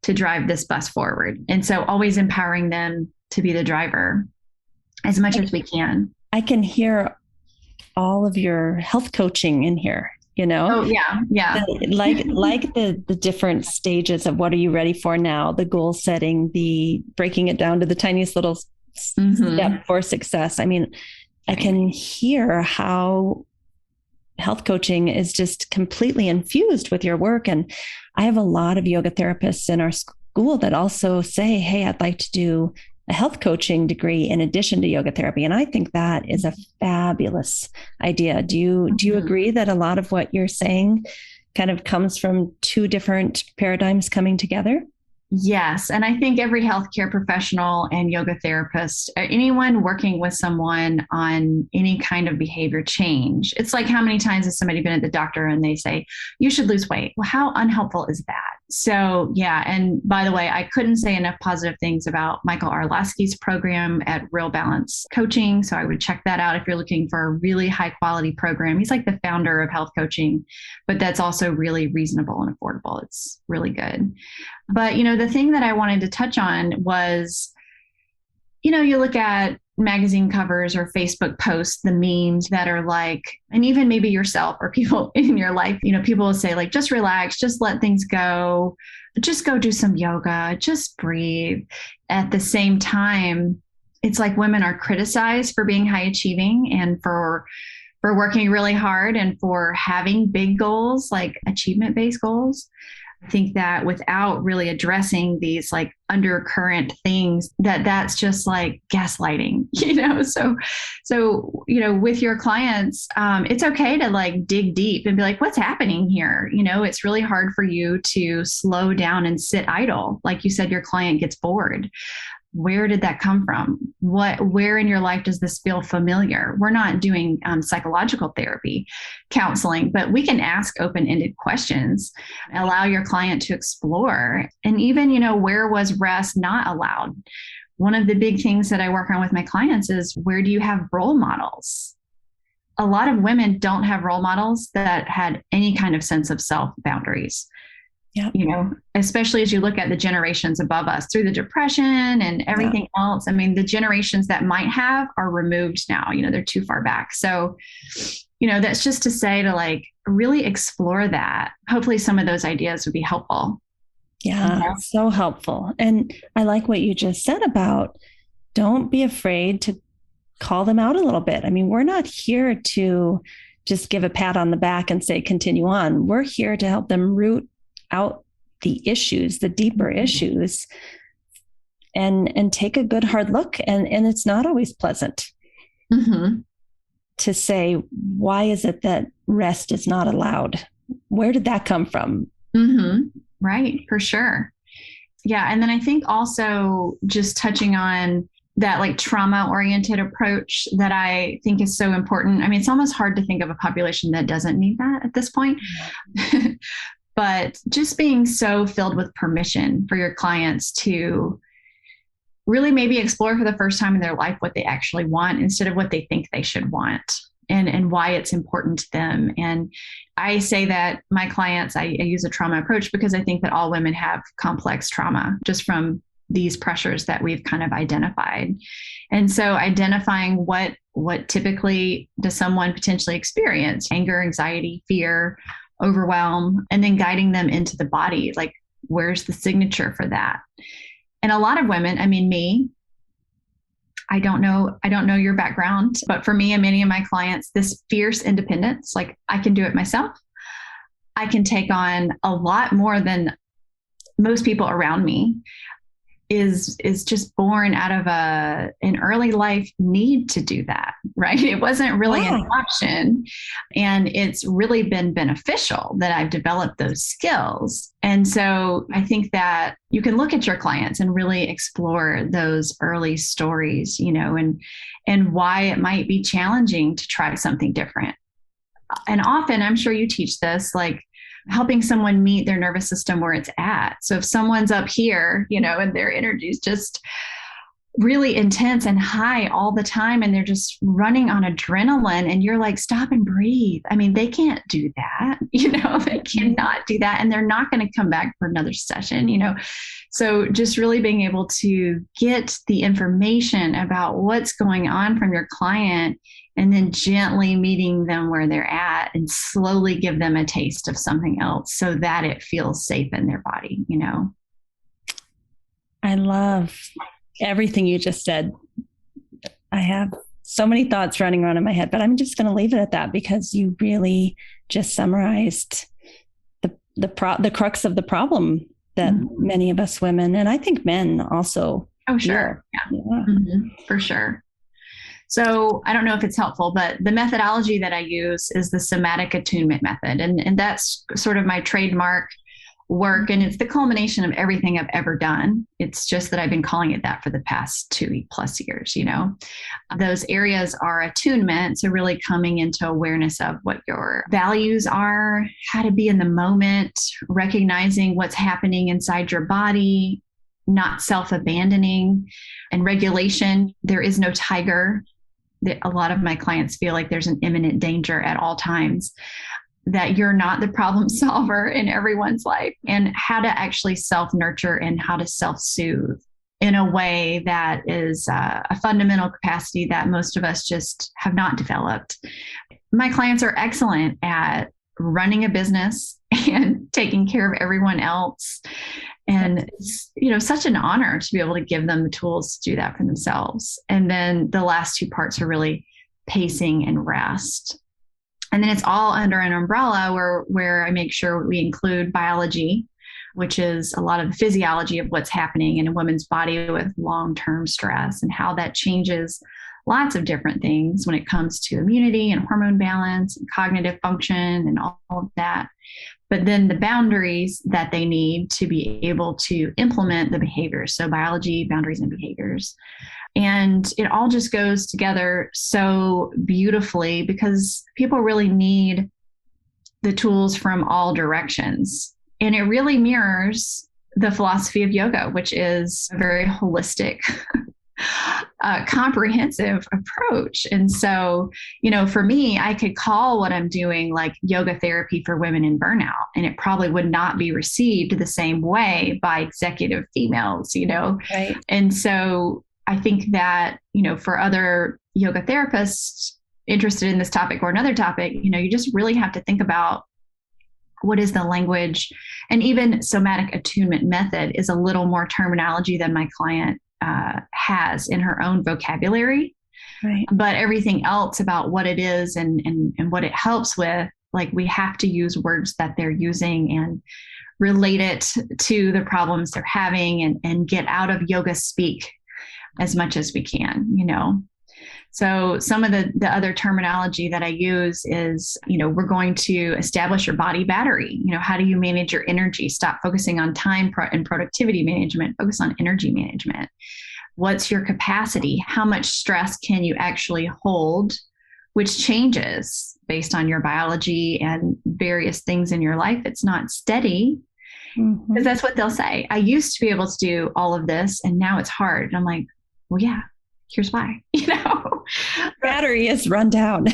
Speaker 2: to drive this bus forward. And so always empowering them to be the driver as much as we can.
Speaker 1: I can hear all of your health coaching in here,
Speaker 2: Oh yeah.
Speaker 1: Like the different stages of what are you ready for now, the goal setting, the breaking it down to the tiniest little step for success. I mean, I can hear how health coaching is just completely infused with your work. And I have a lot of yoga therapists in our school that also say, hey, I'd like to do a health coaching degree in addition to yoga therapy. And I think that is a fabulous idea. Do you agree that a lot of what you're saying kind of comes from two different paradigms coming together?
Speaker 2: Yes. And I think every healthcare professional and yoga therapist, anyone working with someone on any kind of behavior change, it's like, how many times has somebody been at the doctor and they say, you should lose weight? Well, how unhelpful is that? So yeah. And by the way, I couldn't say enough positive things about Michael Arlasky's program at Real Balance Coaching. So I would check that out if you're looking for a really high quality program. He's like the founder of health coaching, but that's also really reasonable and affordable. It's really good. But, the thing that I wanted to touch on was, you look at magazine covers or Facebook posts, the memes that are like, and even maybe yourself or people in your life, people will say like, just relax, just let things go, just go do some yoga, just breathe. At the same time, it's like women are criticized for being high achieving and for working really hard and for having big goals, like achievement-based goals. I think that without really addressing these like undercurrent things, that's just like gaslighting, So, with your clients, it's okay to like dig deep and be like, what's happening here? It's really hard for you to slow down and sit idle. Like you said, your client gets bored. Where did that come from? Where in your life does this feel familiar? We're not doing psychological therapy, counseling, but we can ask open-ended questions, allow your client to explore. And even, where was rest not allowed? One of the big things that I work on with my clients is, where do you have role models? A lot of women don't have role models that had any kind of sense of self boundaries. Yeah. Especially as you look at the generations above us through the Depression and everything else. I mean, the generations that might have are removed now, they're too far back. So, that's just to say to like really explore that. Hopefully some of those ideas would be helpful.
Speaker 1: Yeah, so helpful. And I like what you just said about don't be afraid to call them out a little bit. I mean, we're not here to just give a pat on the back and say, continue on. We're here to help them root out the issues, the deeper issues, and take a good hard look. And it's not always pleasant to say, why is it that rest is not allowed? Where did that come from?
Speaker 2: Right, for sure. Yeah. And then I think also just touching on that like trauma-oriented approach that I think is so important. I mean, it's almost hard to think of a population that doesn't need that at this point. But just being so filled with permission for your clients to really maybe explore for the first time in their life what they actually want instead of what they think they should want, and why it's important to them. And I say that my clients, I use a trauma approach because I think that all women have complex trauma just from these pressures that we've kind of identified. And so identifying what typically does someone potentially experience: anger, anxiety, fear, overwhelm, and then guiding them into the body. Like, where's the signature for that? And a lot of women, I mean, me, I don't know your background, but for me and many of my clients, this fierce independence, like I can do it myself. I can take on a lot more than most people around me, is just born out of an early life need to do that, right? It wasn't really an option. And it's really been beneficial that I've developed those skills. And so I think that you can look at your clients and really explore those early stories, and why it might be challenging to try something different. And often, I'm sure you teach this, like helping someone meet their nervous system where it's at. So if someone's up here, and their energy is just really intense and high all the time, and they're just running on adrenaline, and you're like, stop and breathe. I mean, they can't do that, they cannot do that. And they're not going to come back for another session, So just really being able to get the information about what's going on from your client, and then gently meeting them where they're at and slowly give them a taste of something else so that it feels safe in their body,
Speaker 1: I love everything you just said. I have so many thoughts running around in my head, but I'm just going to leave it at that because you really just summarized the crux of the problem that many of us women, and I think men also.
Speaker 2: Oh, sure. Yeah. For sure. So I don't know if it's helpful, but the methodology that I use is the Somatic Attunement Method. And that's sort of my trademark work. And it's the culmination of everything I've ever done. It's just that I've been calling it that for the past 2+ years, Those areas are attunement. So really coming into awareness of what your values are, how to be in the moment, recognizing what's happening inside your body, not self-abandoning, and regulation. There is no tiger. A lot of my clients feel like there's an imminent danger at all times, that you're not the problem solver in everyone's life, and how to actually self-nurture and how to self-soothe in a way that is a fundamental capacity that most of us just have not developed. My clients are excellent at running a business and taking care of everyone else. And it's, such an honor to be able to give them the tools to do that for themselves. And then the last two parts are really pacing and rest. And then it's all under an umbrella where I make sure we include biology, which is a lot of the physiology of what's happening in a woman's body with long-term stress and how that changes lots of different things when it comes to immunity and hormone balance and cognitive function and all of that. But then the boundaries that they need to be able to implement the behaviors. So biology, boundaries, and behaviors. And it all just goes together so beautifully because people really need the tools from all directions. And it really mirrors the philosophy of yoga, which is a very holistic, comprehensive approach. And so, for me, I could call what I'm doing like yoga therapy for women in burnout, and it probably would not be received the same way by executive females,
Speaker 1: Right.
Speaker 2: And so I think that, for other yoga therapists interested in this topic or another topic, you just really have to think about what is the language. And even Somatic Attunement Method is a little more terminology than my client has in her own vocabulary.
Speaker 1: Right.
Speaker 2: But everything else about what it is and what it helps with, like we have to use words that they're using and relate it to the problems they're having and get out of yoga speak as much as we can, you know. So some of the other terminology that I use is, you know, we're going to establish your body battery. You know, how do you manage your energy? Stop focusing on time and productivity management, focus on energy management. What's your capacity? How much stress can you actually hold? Which changes based on your biology and various things in your life. It's not steady, because that's what they'll say. I used to be able to do all of this and now it's hard. And I'm like, well, yeah, here's why, you know.
Speaker 1: Battery is run down.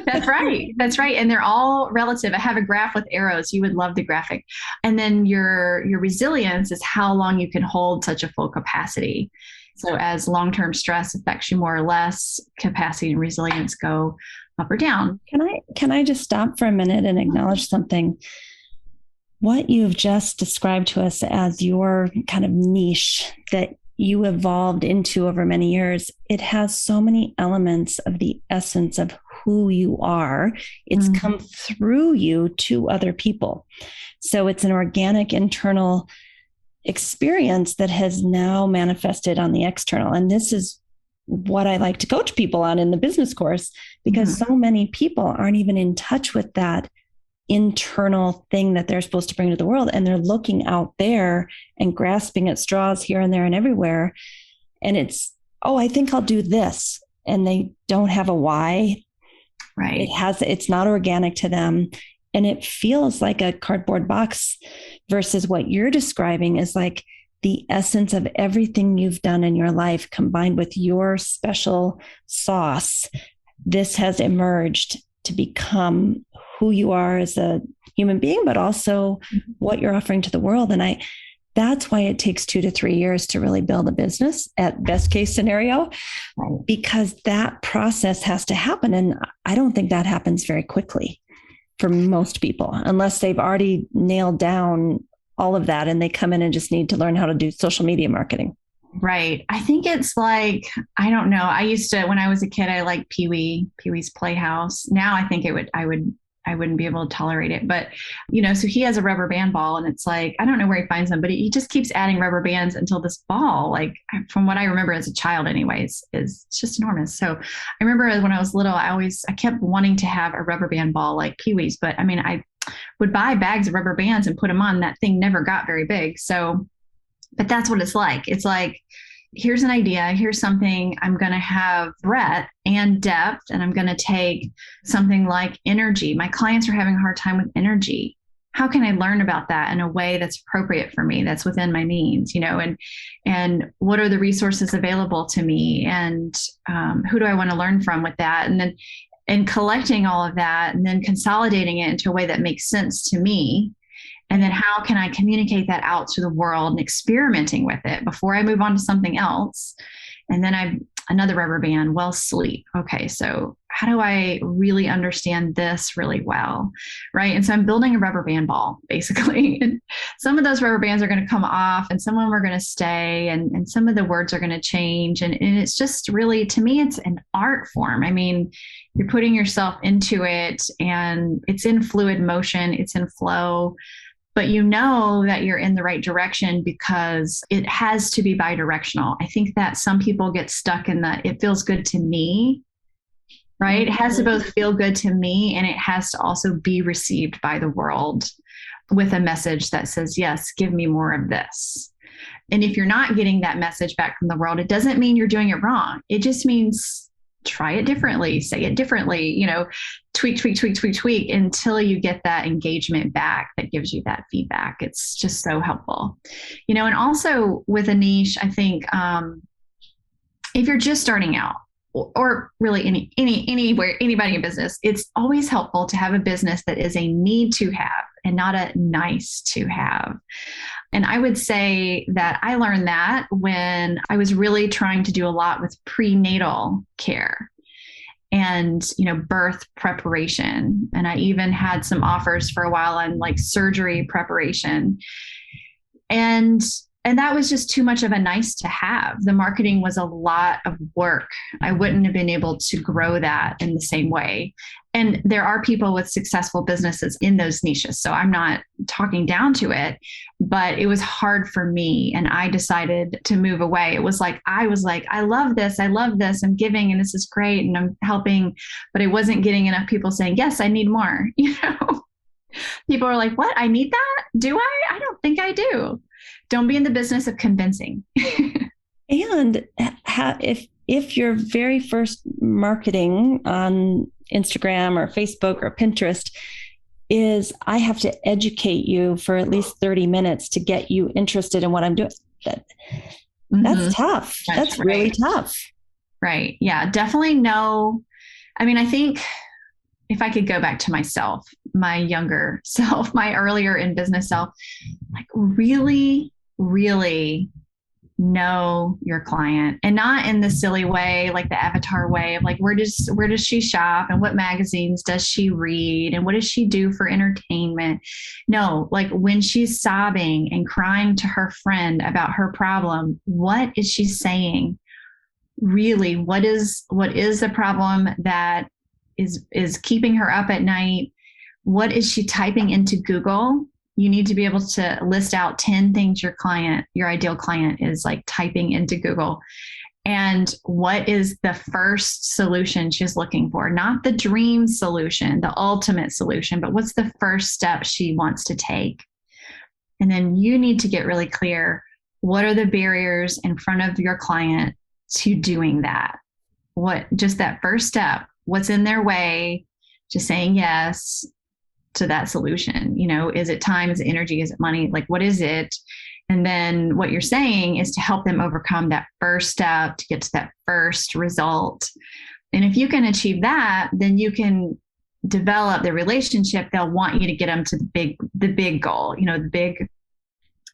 Speaker 2: That's right. That's right. And they're all relative. I have a graph with arrows. You would love the graphic. And then your resilience is how long you can hold such a full capacity. So as long-term stress affects you more or less, capacity and resilience go up or down.
Speaker 1: Can I just stop for a minute and acknowledge something? What you've just described to us as your kind of niche that you evolved into over many years, it has so many elements of the essence of who you are. It's come through you to other people. So it's an organic internal experience that has now manifested on the external. And this is what I like to coach people on in the business course, because so many people aren't even in touch with that internal thing that they're supposed to bring to the world. And they're looking out there and grasping at straws here and there and everywhere. And it's, oh, I think I'll do this. And they don't have a why.
Speaker 2: Right.
Speaker 1: It's not organic to them. And it feels like a cardboard box versus what you're describing is like the essence of everything you've done in your life combined with your special sauce. This has emerged to become who you are as a human being, but also what you're offering to the world. And that's why it takes 2 to 3 years to really build a business at best case scenario, because that process has to happen. And I don't think that happens very quickly for most people, unless they've already nailed down all of that and they come in and just need to learn how to do social media marketing.
Speaker 2: Right. I think it's like, I don't know. I used to, when I was a kid, I liked Pee-wee's Playhouse. Now I think I wouldn't be able to tolerate it. But, you know, so he has a rubber band ball and it's like, I don't know where he finds them, but he just keeps adding rubber bands until this ball, like from what I remember as a child anyways, is just enormous. So I remember when I was little, I kept wanting to have a rubber band ball like Pee-wee's, but I mean, I would buy bags of rubber bands and put them on. That thing never got very big. So, but that's what it's like. It's like, here's an idea, here's something, I'm going to have breadth and depth, and I'm going to take something like energy. My clients are having a hard time with energy. How can I learn about that in a way that's appropriate for me, that's within my means, you know, and what are the resources available to me, and who do I want to learn from with that? And collecting all of that and then consolidating it into a way that makes sense to me. And then how can I communicate that out to the world and experimenting with it before I move on to something else? And then another rubber band, well, sleep. Okay, so how do I really understand this really well, right? And so I'm building a rubber band ball, basically. And some of those rubber bands are going to come off and some of them are going to stay and some of the words are going to change. And it's just really, to me, it's an art form. I mean, you're putting yourself into it and it's in fluid motion, it's in flow. But you know that you're in the right direction because it has to be bi-directional. I think that some people get stuck in the, it feels good to me, right? It has to both feel good to me and it has to also be received by the world with a message that says, yes, give me more of this. And if you're not getting that message back from the world, it doesn't mean you're doing it wrong. It just means try it differently, say it differently, you know, tweak until you get that engagement back that gives you that feedback. It's just so helpful, you know. And also with a niche, I think if you're just starting out or really anywhere, anybody in business, it's always helpful to have a business that is a need to have and not a nice to have. And I would say that I learned that when I was really trying to do a lot with prenatal care and, you know, birth preparation. And I even had some offers for a while on like surgery preparation. And And that was just too much of a nice to have. The marketing was a lot of work. I wouldn't have been able to grow that in the same way. And there are people with successful businesses in those niches. So I'm not talking down to it, but it was hard for me. And I decided to move away. It was like, I love this. I love this. I'm giving and this is great. And I'm helping, but I wasn't getting enough people saying, yes, I need more. People are like, what? I need that? Do I? I don't think I do. Don't be in the business of convincing.
Speaker 1: And if your very first marketing on Instagram or Facebook or Pinterest is, I have to educate you for at least 30 minutes to get you interested in what I'm doing, that's tough. That's right. Really tough.
Speaker 2: Right. Yeah, definitely no. I mean, I think if I could go back to myself, my younger self, my earlier in business self, like really, really know your client, and not in the silly way, like the avatar way of like, where does she shop and what magazines does she read and what does she do for entertainment? No, like when she's sobbing and crying to her friend about her problem, what is she saying? Really, what is the problem that is keeping her up at night? What is she typing into Google? You need to be able to list out 10 things your ideal client is like typing into Google. And what is the first solution she's looking for? Not the dream solution, the ultimate solution, but what's the first step she wants to take? And then you need to get really clear. What are the barriers in front of your client to doing that? Just that first step, what's in their way to saying yes to that solution? Is it time? Is it energy? Is it money? Like, what is it? And then what you're saying is to help them overcome that first step to get to that first result. And if you can achieve that, then you can develop the relationship. They'll want you to get them to the big goal, the big.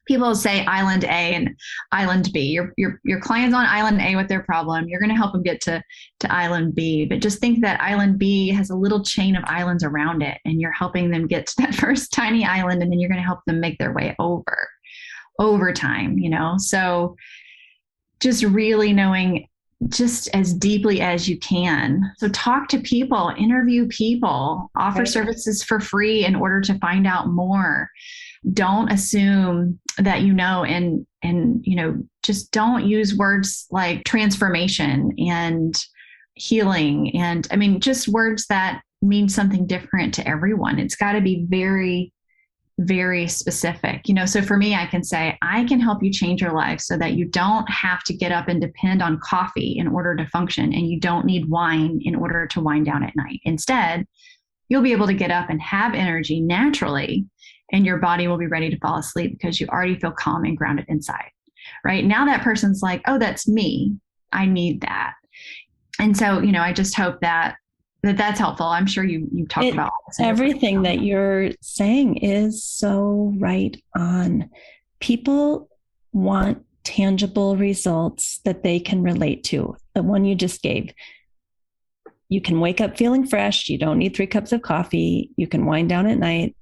Speaker 2: People say island A and island B. Your client's on island A with their problem. You're going to help them get to island B. But just think that island B has a little chain of islands around it, and you're helping them get to that first tiny island, and then you're going to help them make their way over time, So just really knowing just as deeply as you can. So talk to people, interview people, offer services for free in order to find out more. Don't assume that and just don't use words like transformation and healing. And I mean, just words that mean something different to everyone. It's got to be very, very specific. So for me, I can say, I can help you change your life so that you don't have to get up and depend on coffee in order to function, and you don't need wine in order to wind down at night. Instead, you'll be able to get up and have energy naturally, and your body will be ready to fall asleep because you already feel calm and grounded inside. Right now, that person's like, oh, that's me. I need that. And so, I just hope that's helpful. I'm sure you talked about
Speaker 1: everything that you're saying is so right on. People want tangible results that they can relate to. The one you just gave. You can wake up feeling fresh. You don't need 3 cups of coffee. You can wind down at night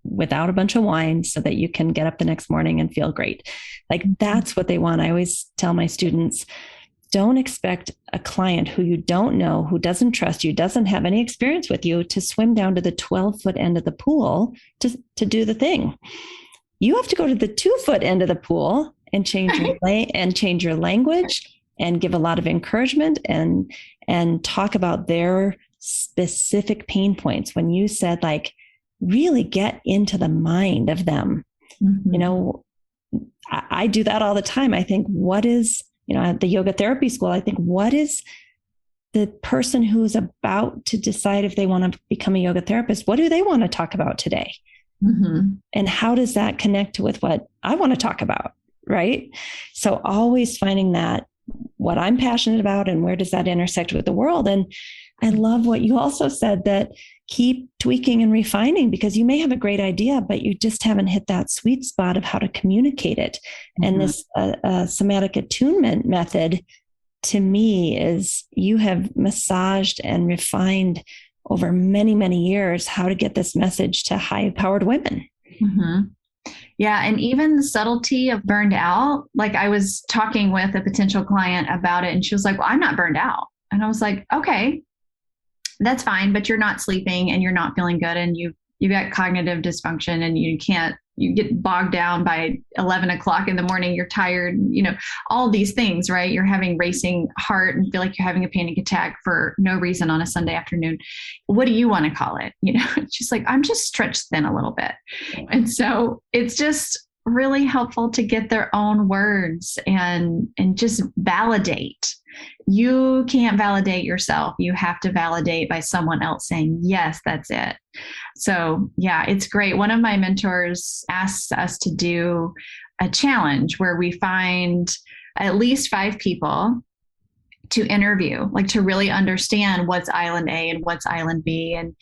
Speaker 1: without a bunch of wine so that you can get up the next morning and feel great. Like, that's what they want. I always tell my students, don't expect a client who you don't know, who doesn't trust you, doesn't have any experience with you, to swim down to the 12-foot end of the pool to do the thing. You have to go to the 2-foot end of the pool and change your language and give a lot of encouragement and talk about their specific pain points. When you said, like, really get into the mind of them. I do that all the time. I think, what is, at the yoga therapy school, I think, what is the person who's about to decide if they want to become a yoga therapist, what do they want to talk about today? And how does that connect with what I want to talk about? Right. So always finding that, what I'm passionate about, and where does that intersect with the world? And I love what you also said, that keep tweaking and refining, because you may have a great idea, but you just haven't hit that sweet spot of how to communicate it. And this somatic attunement method, to me, is you have massaged and refined over many, many years how to get this message to high-powered women.
Speaker 2: Yeah. And even the subtlety of burned out, like I was talking with a potential client about it and she was like, well, I'm not burned out. And I was like, okay, that's fine, but you're not sleeping and you're not feeling good and you got cognitive dysfunction and you get bogged down by 11 o'clock in the morning, you're tired, all these things, right? You're having racing heart and feel like you're having a panic attack for no reason on a Sunday afternoon. What do you want to call it? She's like, I'm just stretched thin a little bit. And so it's just really helpful to get their own words and just validate. You can't validate yourself. You have to validate by someone else saying, yes, that's it. So yeah, it's great. One of my mentors asks us to do a challenge where we find at least 5 people to interview, like to really understand what's island A and what's island B, and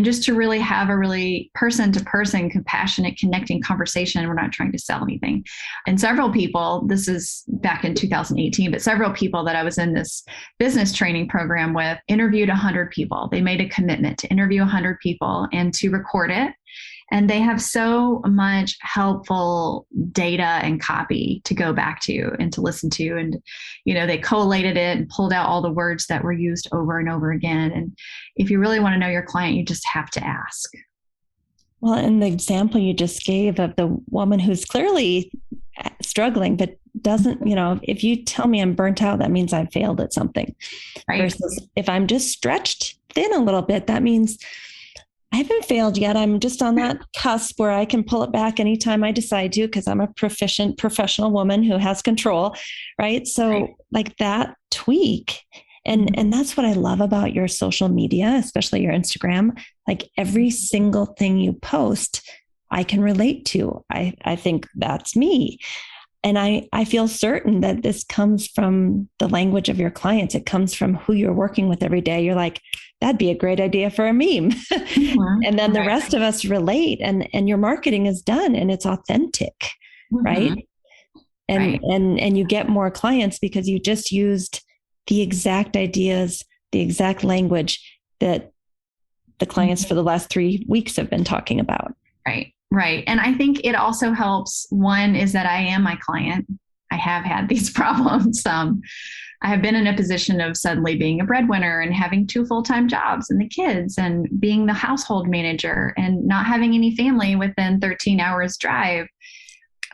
Speaker 2: just to really have a really person to person, compassionate, connecting conversation. We're not trying to sell anything. And several people, this is back in 2018, but several people that I was in this business training program with interviewed 100 people. They made a commitment to interview 100 people and to record it. And they have so much helpful data and copy to go back to and to listen to. And, they collated it and pulled out all the words that were used over and over again. And if you really want to know your client, you just have to ask.
Speaker 1: Well, and the example you just gave of the woman who's clearly struggling, but doesn't, if you tell me I'm burnt out, that means I've failed at something. Right. Versus if I'm just stretched thin a little bit, that means I haven't failed yet. I'm just on that cusp where I can pull it back anytime I decide to, because I'm a proficient professional woman who has control, right? So like that tweak. And that's what I love about your social media, especially your Instagram. Like every single thing you post, I can relate to. I think that's me. And I feel certain that this comes from the language of your clients. It comes from who you're working with every day. You're like, that'd be a great idea for a meme. Mm-hmm. And then the rest of us relate, and your marketing is done and it's authentic, mm-hmm. right? And you get more clients because you just used the exact ideas, the exact language that the clients for the last 3 weeks have been talking about.
Speaker 2: Right. And I think it also helps. One is that I am my client. I have had these problems. I have been in a position of suddenly being a breadwinner and having 2 full-time jobs and the kids and being the household manager and not having any family within 13 hours drive.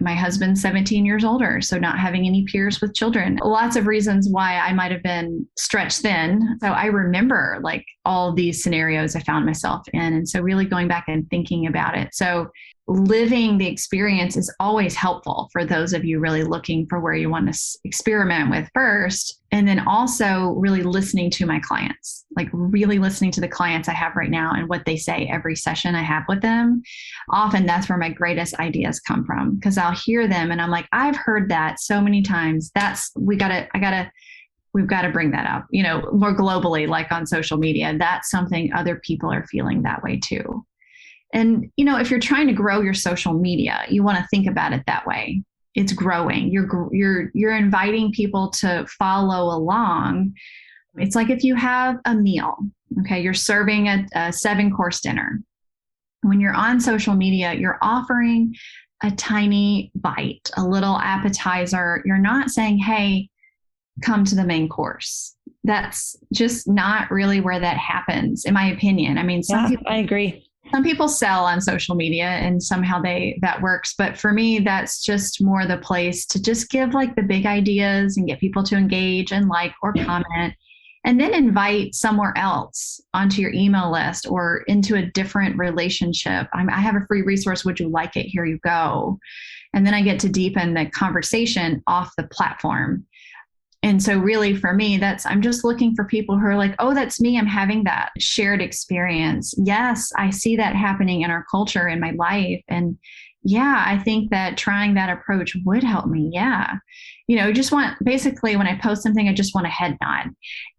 Speaker 2: My husband's 17 years older, so not having any peers with children. Lots of reasons why I might have been stretched thin. So I remember like all these scenarios I found myself in. And so really going back and thinking about it. So living the experience is always helpful for those of you really looking for where you want to experiment with first. And then also really listening to my clients, like really listening to the clients I have right now and what they say every session I have with them. Often that's where my greatest ideas come from, because I'll hear them and I'm like, I've heard that so many times. We've got to bring that up, more globally, like on social media. That's something other people are feeling that way too. And, if you're trying to grow your social media, you want to think about it that way. It's growing. You're inviting people to follow along. It's like if you have a meal, okay, you're serving a 7-course dinner. When you're on social media, you're offering a tiny bite, a little appetizer. You're not saying, hey, come to the main course. That's just not really where that happens, in my opinion. I mean,
Speaker 1: I agree.
Speaker 2: Some people sell on social media and somehow that works. But for me, that's just more the place to just give like the big ideas and get people to engage and like or comment, and then invite somewhere else onto your email list or into a different relationship. I have a free resource. Would you like it? Here you go. And then I get to deepen the conversation off the platform. And so really for me, I'm just looking for people who are like, oh, that's me. I'm having that shared experience. Yes, I see that happening in our culture, in my life. And yeah, I think that trying that approach would help me. Yeah. Basically when I post something, I just want a head nod.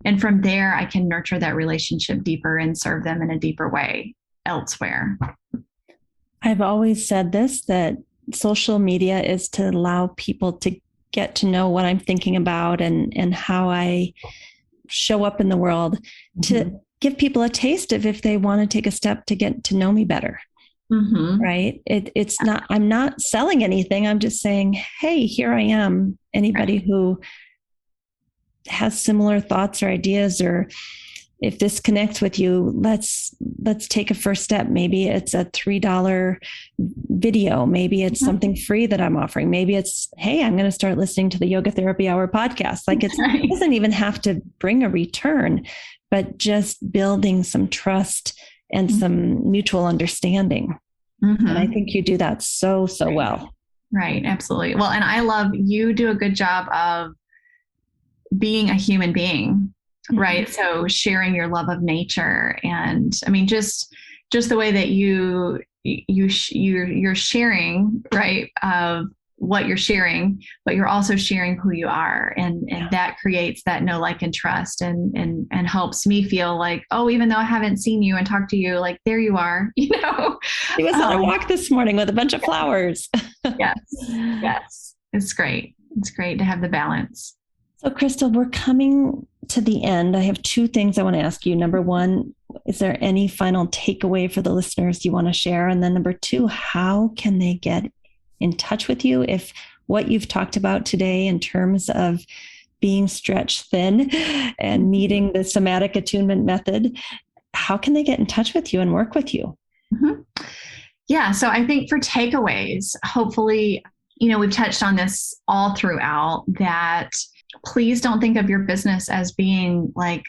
Speaker 2: And from there, I can nurture that relationship deeper and serve them in a deeper way elsewhere.
Speaker 1: I've always said this, that social media is to allow people to get to know what I'm thinking about and how I show up in the world, to give people a taste of if they want to take a step to get to know me better.
Speaker 2: Mm-hmm.
Speaker 1: right? It's not, I'm not selling anything. I'm just saying, hey, here I am. Anybody
Speaker 2: Right.
Speaker 1: who has similar thoughts or ideas, or if this connects with you, let's take a first step. Maybe it's a $3 video, maybe it's
Speaker 2: Mm-hmm.
Speaker 1: something free that I'm offering, maybe it's, hey, I'm going to start listening to the Yoga Therapy Hour podcast. Like it
Speaker 2: Right.
Speaker 1: doesn't even have to bring a return, but just building some trust and some mutual understanding. And I
Speaker 2: Mm-hmm.
Speaker 1: think you do that so
Speaker 2: Right.
Speaker 1: well.
Speaker 2: Right. Absolutely. Well, and I love you do a good job of being a human being, right? So sharing your love of nature, and I mean, just the way that you're sharing, right, of what you're sharing, but you're also sharing who you are, and that creates that know, like, and trust, and helps me feel like, oh, even though I haven't seen you and talked to you, like, there you are, you know.
Speaker 1: He was on a walk this morning with a bunch of flowers.
Speaker 2: Yes, yes, it's great. It's great to have the balance.
Speaker 1: So, Crystal, we're coming to the end. I have two things I want to ask you. Number one, is there any final takeaway for the listeners you want to share? And then number two, how can they get in touch with you if what you've talked about today in terms of being stretched thin and needing the somatic attunement method, how can they get in touch with you and work with you?
Speaker 2: Mm-hmm. Yeah. So I think for takeaways, hopefully, we've touched on this all throughout, that please don't think of your business as being like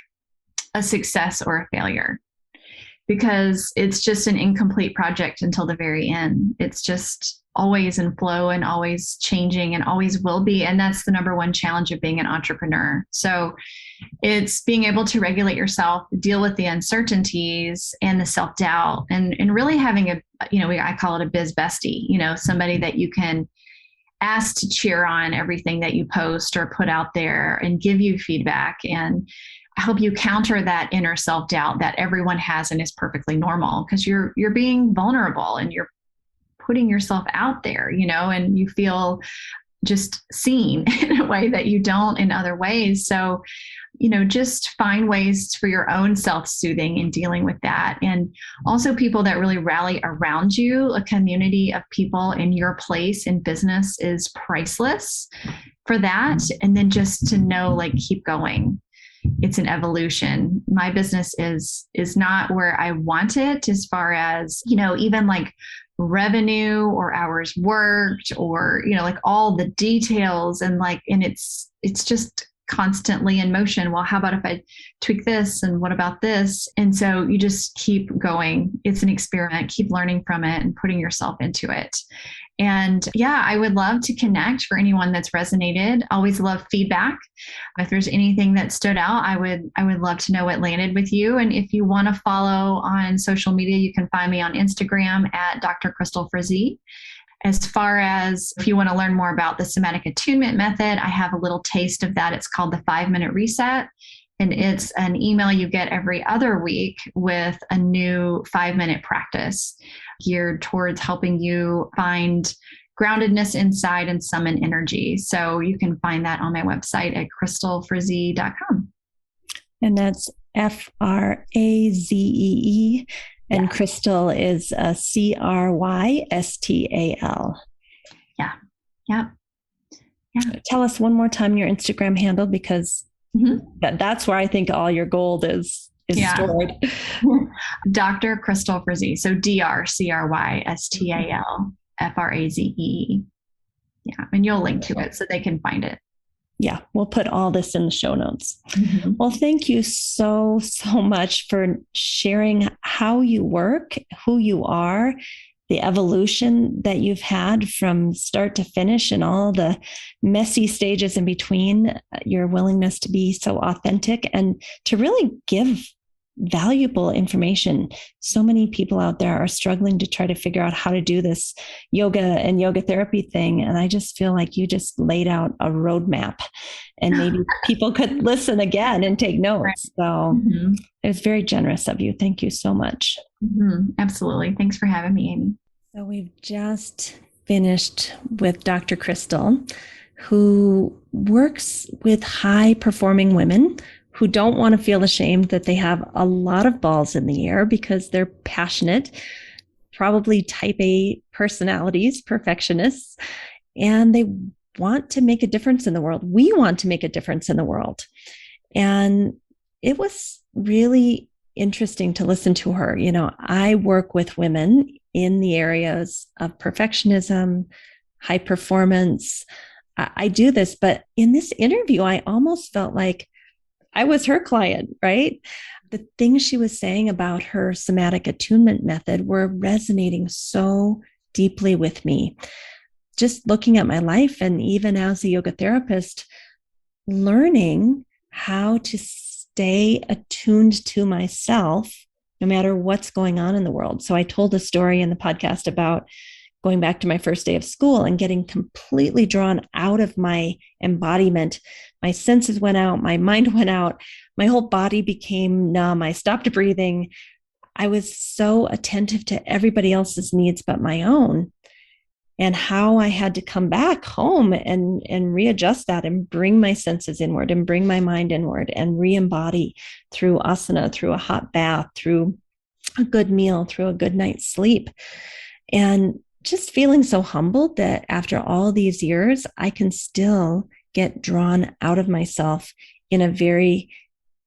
Speaker 2: a success or a failure, because it's just an incomplete project until the very end. It's just always in flow and always changing and always will be. And that's the number one challenge of being an entrepreneur. So it's being able to regulate yourself, deal with the uncertainties and the self-doubt, and really having I call it a biz bestie, somebody that you can ask to cheer on everything that you post or put out there and give you feedback and help you counter that inner self-doubt that everyone has and is perfectly normal, because you're being vulnerable and you're putting yourself out there, and you feel just seen in a way that you don't in other ways. So, just find ways for your own self-soothing and dealing with that. And also people that really rally around you. A community of people in your place in business is priceless for that. And then just to know, like, keep going. It's an evolution. My business is not where I want it as far as, even like revenue or hours worked or, like all the details, and it's just constantly in motion. Well, how about if I tweak this, and what about this? And so you just keep going. It's an experiment. Keep learning from it and putting yourself into it. And yeah, I would love to connect for anyone that's resonated. Always love feedback. If there's anything that stood out, I would love to know what landed with you. And if you want to follow on social media, you can find me on Instagram at Dr. Crystal Frazee. As far as if you want to learn more about the Somatic Attunement Method, I have a little taste of that. It's called the 5-Minute Reset. And it's an email you get every other week with a new 5-minute practice geared towards helping you find groundedness inside and summon energy. So you can find that on my website at crystalfrazee.com.
Speaker 1: And that's Frazee. And yeah. Crystal is Crystal.
Speaker 2: Yeah. Yeah. Yeah.
Speaker 1: Tell us one more time your Instagram handle, because that's where I think all your gold is stored.
Speaker 2: Dr. Crystal Frazee. So DrCrystalFrazee. Yeah. And you'll link to it so they can find it.
Speaker 1: Yeah, we'll put all this in the show notes. Mm-hmm. Well, thank you so much for sharing how you work, who you are, the evolution that you've had from start to finish, and all the messy stages in between, your willingness to be so authentic and to really give valuable information. So many people out there are struggling to try to figure out how to do this yoga and yoga therapy thing. And I just feel like you just laid out a roadmap, and maybe people could listen again and take notes. So it was very generous of you. Thank you so much.
Speaker 2: Absolutely. Thanks for having me, Amy.
Speaker 1: So we've just finished with Dr. Crystal, who works with high performing women who don't want to feel ashamed that they have a lot of balls in the air because they're passionate, probably type A personalities, perfectionists, and they want to make a difference in the world. We want to make a difference in the world. And it was really interesting to listen to her. I work with women in the areas of perfectionism, high performance. I do this, but in this interview, I almost felt like I was her client, right? The things she was saying about her somatic attunement method were resonating so deeply with me. Just looking at my life, and even as a yoga therapist, learning how to stay attuned to myself no matter what's going on in the world. So I told a story in the podcast about going back to my first day of school and getting completely drawn out of my embodiment. My senses went out, my mind went out, my whole body became numb. I stopped breathing. I was so attentive to everybody else's needs but my own, and how I had to come back home and readjust that and bring my senses inward and bring my mind inward and re-embody through asana, through a hot bath, through a good meal, through a good night's sleep. And just feeling so humbled that after all these years, I can still get drawn out of myself in a very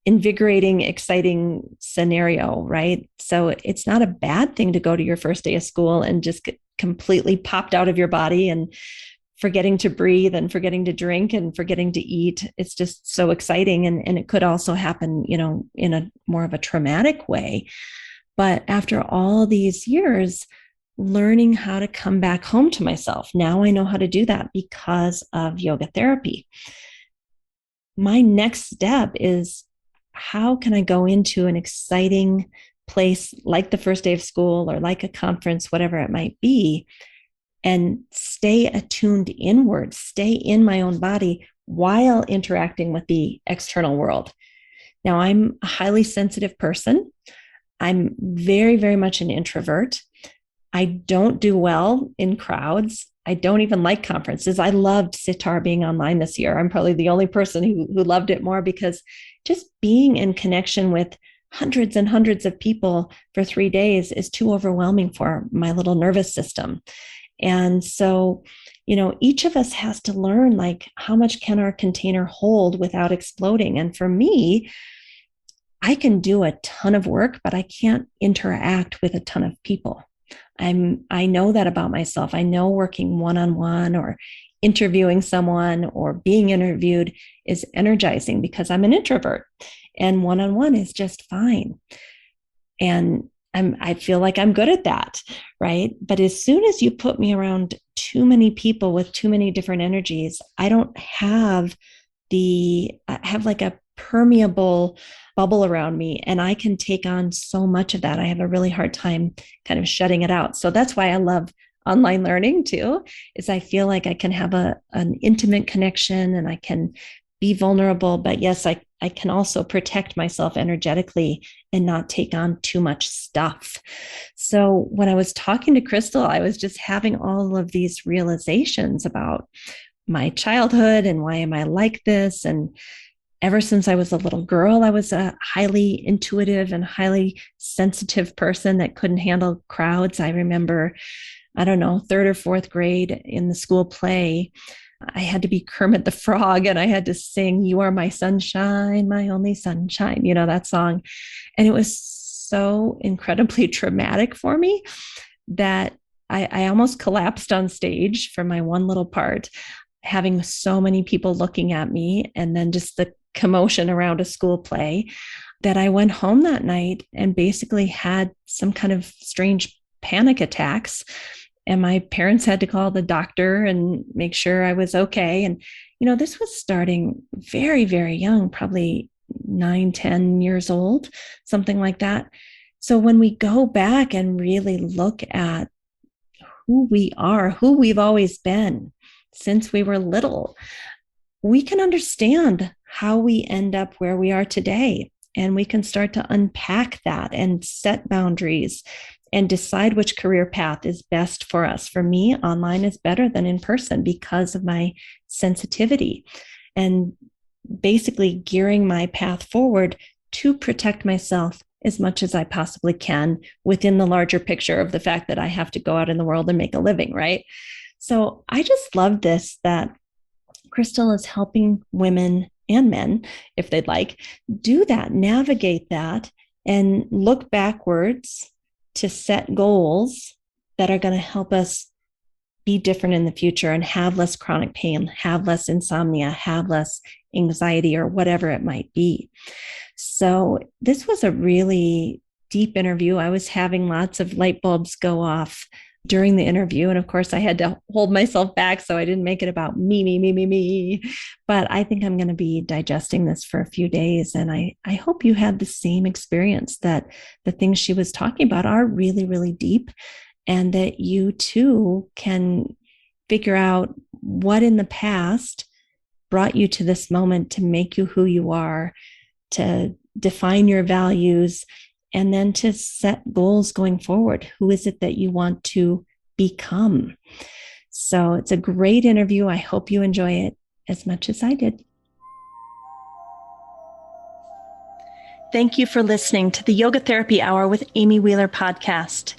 Speaker 1: invigorating, exciting scenario, right? So it's not a bad thing to go to your first day of school and just get completely popped out of your body and forgetting to breathe and forgetting to drink and forgetting to eat. It's just so exciting. And it could also happen, in a more of a traumatic way. But after all these years, learning how to come back home to myself, now I know how to do that because of yoga therapy. My next step is, how can I go into an exciting place like the first day of school or like a conference, whatever it might be, and stay attuned inward, stay in my own body while interacting with the external world. Now, I'm a highly sensitive person. I'm very, very much an introvert. I don't do well in crowds. I don't even like conferences. I loved Sitar being online this year. I'm probably the only person who loved it more, because just being in connection with hundreds and hundreds of people for 3 days is too overwhelming for my little nervous system. And so, each of us has to learn, like, how much can our container hold without exploding? And for me, I can do a ton of work, but I can't interact with a ton of people. I know that about myself. I know working one-on-one or interviewing someone or being interviewed is energizing because I'm an introvert, and one-on-one is just fine. And I feel like I'm good at that, right? But as soon as you put me around too many people with too many different energies, I have like a permeable bubble around me, and I can take on so much of that. I have a really hard time kind of shutting it out. So that's why I love online learning too, is I feel like I can have an intimate connection and I can be vulnerable, but yes, I can also protect myself energetically and not take on too much stuff. So when I was talking to Crystal, I was just having all of these realizations about my childhood and why am I like this? And ever since I was a little girl, I was a highly intuitive and highly sensitive person that couldn't handle crowds. I remember, I don't know, third or fourth grade in the school play, I had to be Kermit the Frog and I had to sing, "You Are My Sunshine, My Only Sunshine," that song. And it was so incredibly traumatic for me that I almost collapsed on stage for my one little part, having so many people looking at me, and then just the commotion around a school play, that I went home that night and basically had some kind of strange panic attacks. And my parents had to call the doctor and make sure I was okay. And, this was starting very, very young, probably 9, 10 years old, something like that. So when we go back and really look at who we are, who we've always been since we were little, we can understand how we end up where we are today. And we can start to unpack that and set boundaries and decide which career path is best for us. For me, online is better than in person because of my sensitivity, and basically gearing my path forward to protect myself as much as I possibly can within the larger picture of the fact that I have to go out in the world and make a living, right? So I just love this, that Crystal is helping women and men, if they'd like, do that, navigate that, and look backwards to set goals that are going to help us be different in the future and have less chronic pain, have less insomnia, have less anxiety, or whatever it might be. So this was a really deep interview. I was having lots of light bulbs go off during the interview. And of course, I had to hold myself back so I didn't make it about me. But I think I'm going to be digesting this for a few days. And I hope you had the same experience, that the things she was talking about are really, really deep, and that you too can figure out what in the past brought you to this moment to make you who you are, to define your values, and then to set goals going forward. Who is it that you want to become? So it's a great interview. I hope you enjoy it as much as I did. Thank you for listening to the Yoga Therapy Hour with Amy Wheeler podcast.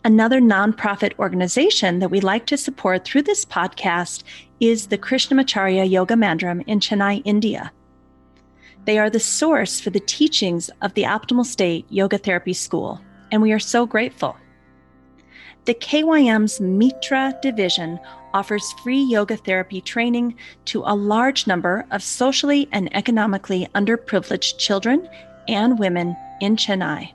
Speaker 1: Another nonprofit organization that we like to support through this podcast is the Krishnamacharya Yoga Mandram in Chennai, India. They are the source for the teachings of the Optimal State Yoga Therapy School, and we are so grateful. The KYM's Mitra division offers free yoga therapy training to a large number of socially and economically underprivileged children and women in Chennai.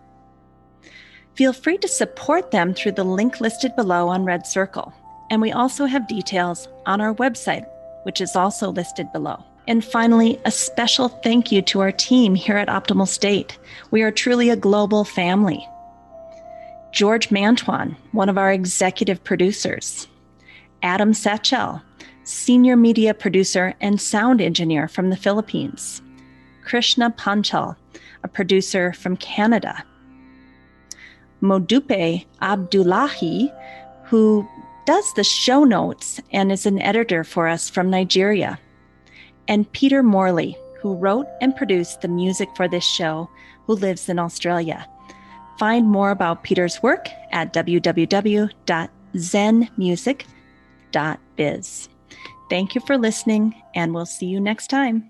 Speaker 1: Feel free to support them through the link listed below on Red Circle, and we also have details on our website, which is also listed below. And finally, a special thank you to our team here at Optimal State. We are truly a global family. George Mantuan, one of our executive producers. Adam Satchel, senior media producer and sound engineer from the Philippines. Krishna Panchal, a producer from Canada. Modupe Abdullahi, who does the show notes and is an editor for us from Nigeria. And Peter Morley, who wrote and produced the music for this show, who lives in Australia. Find more about Peter's work at www.zenmusic.biz. Thank you for listening, and we'll see you next time.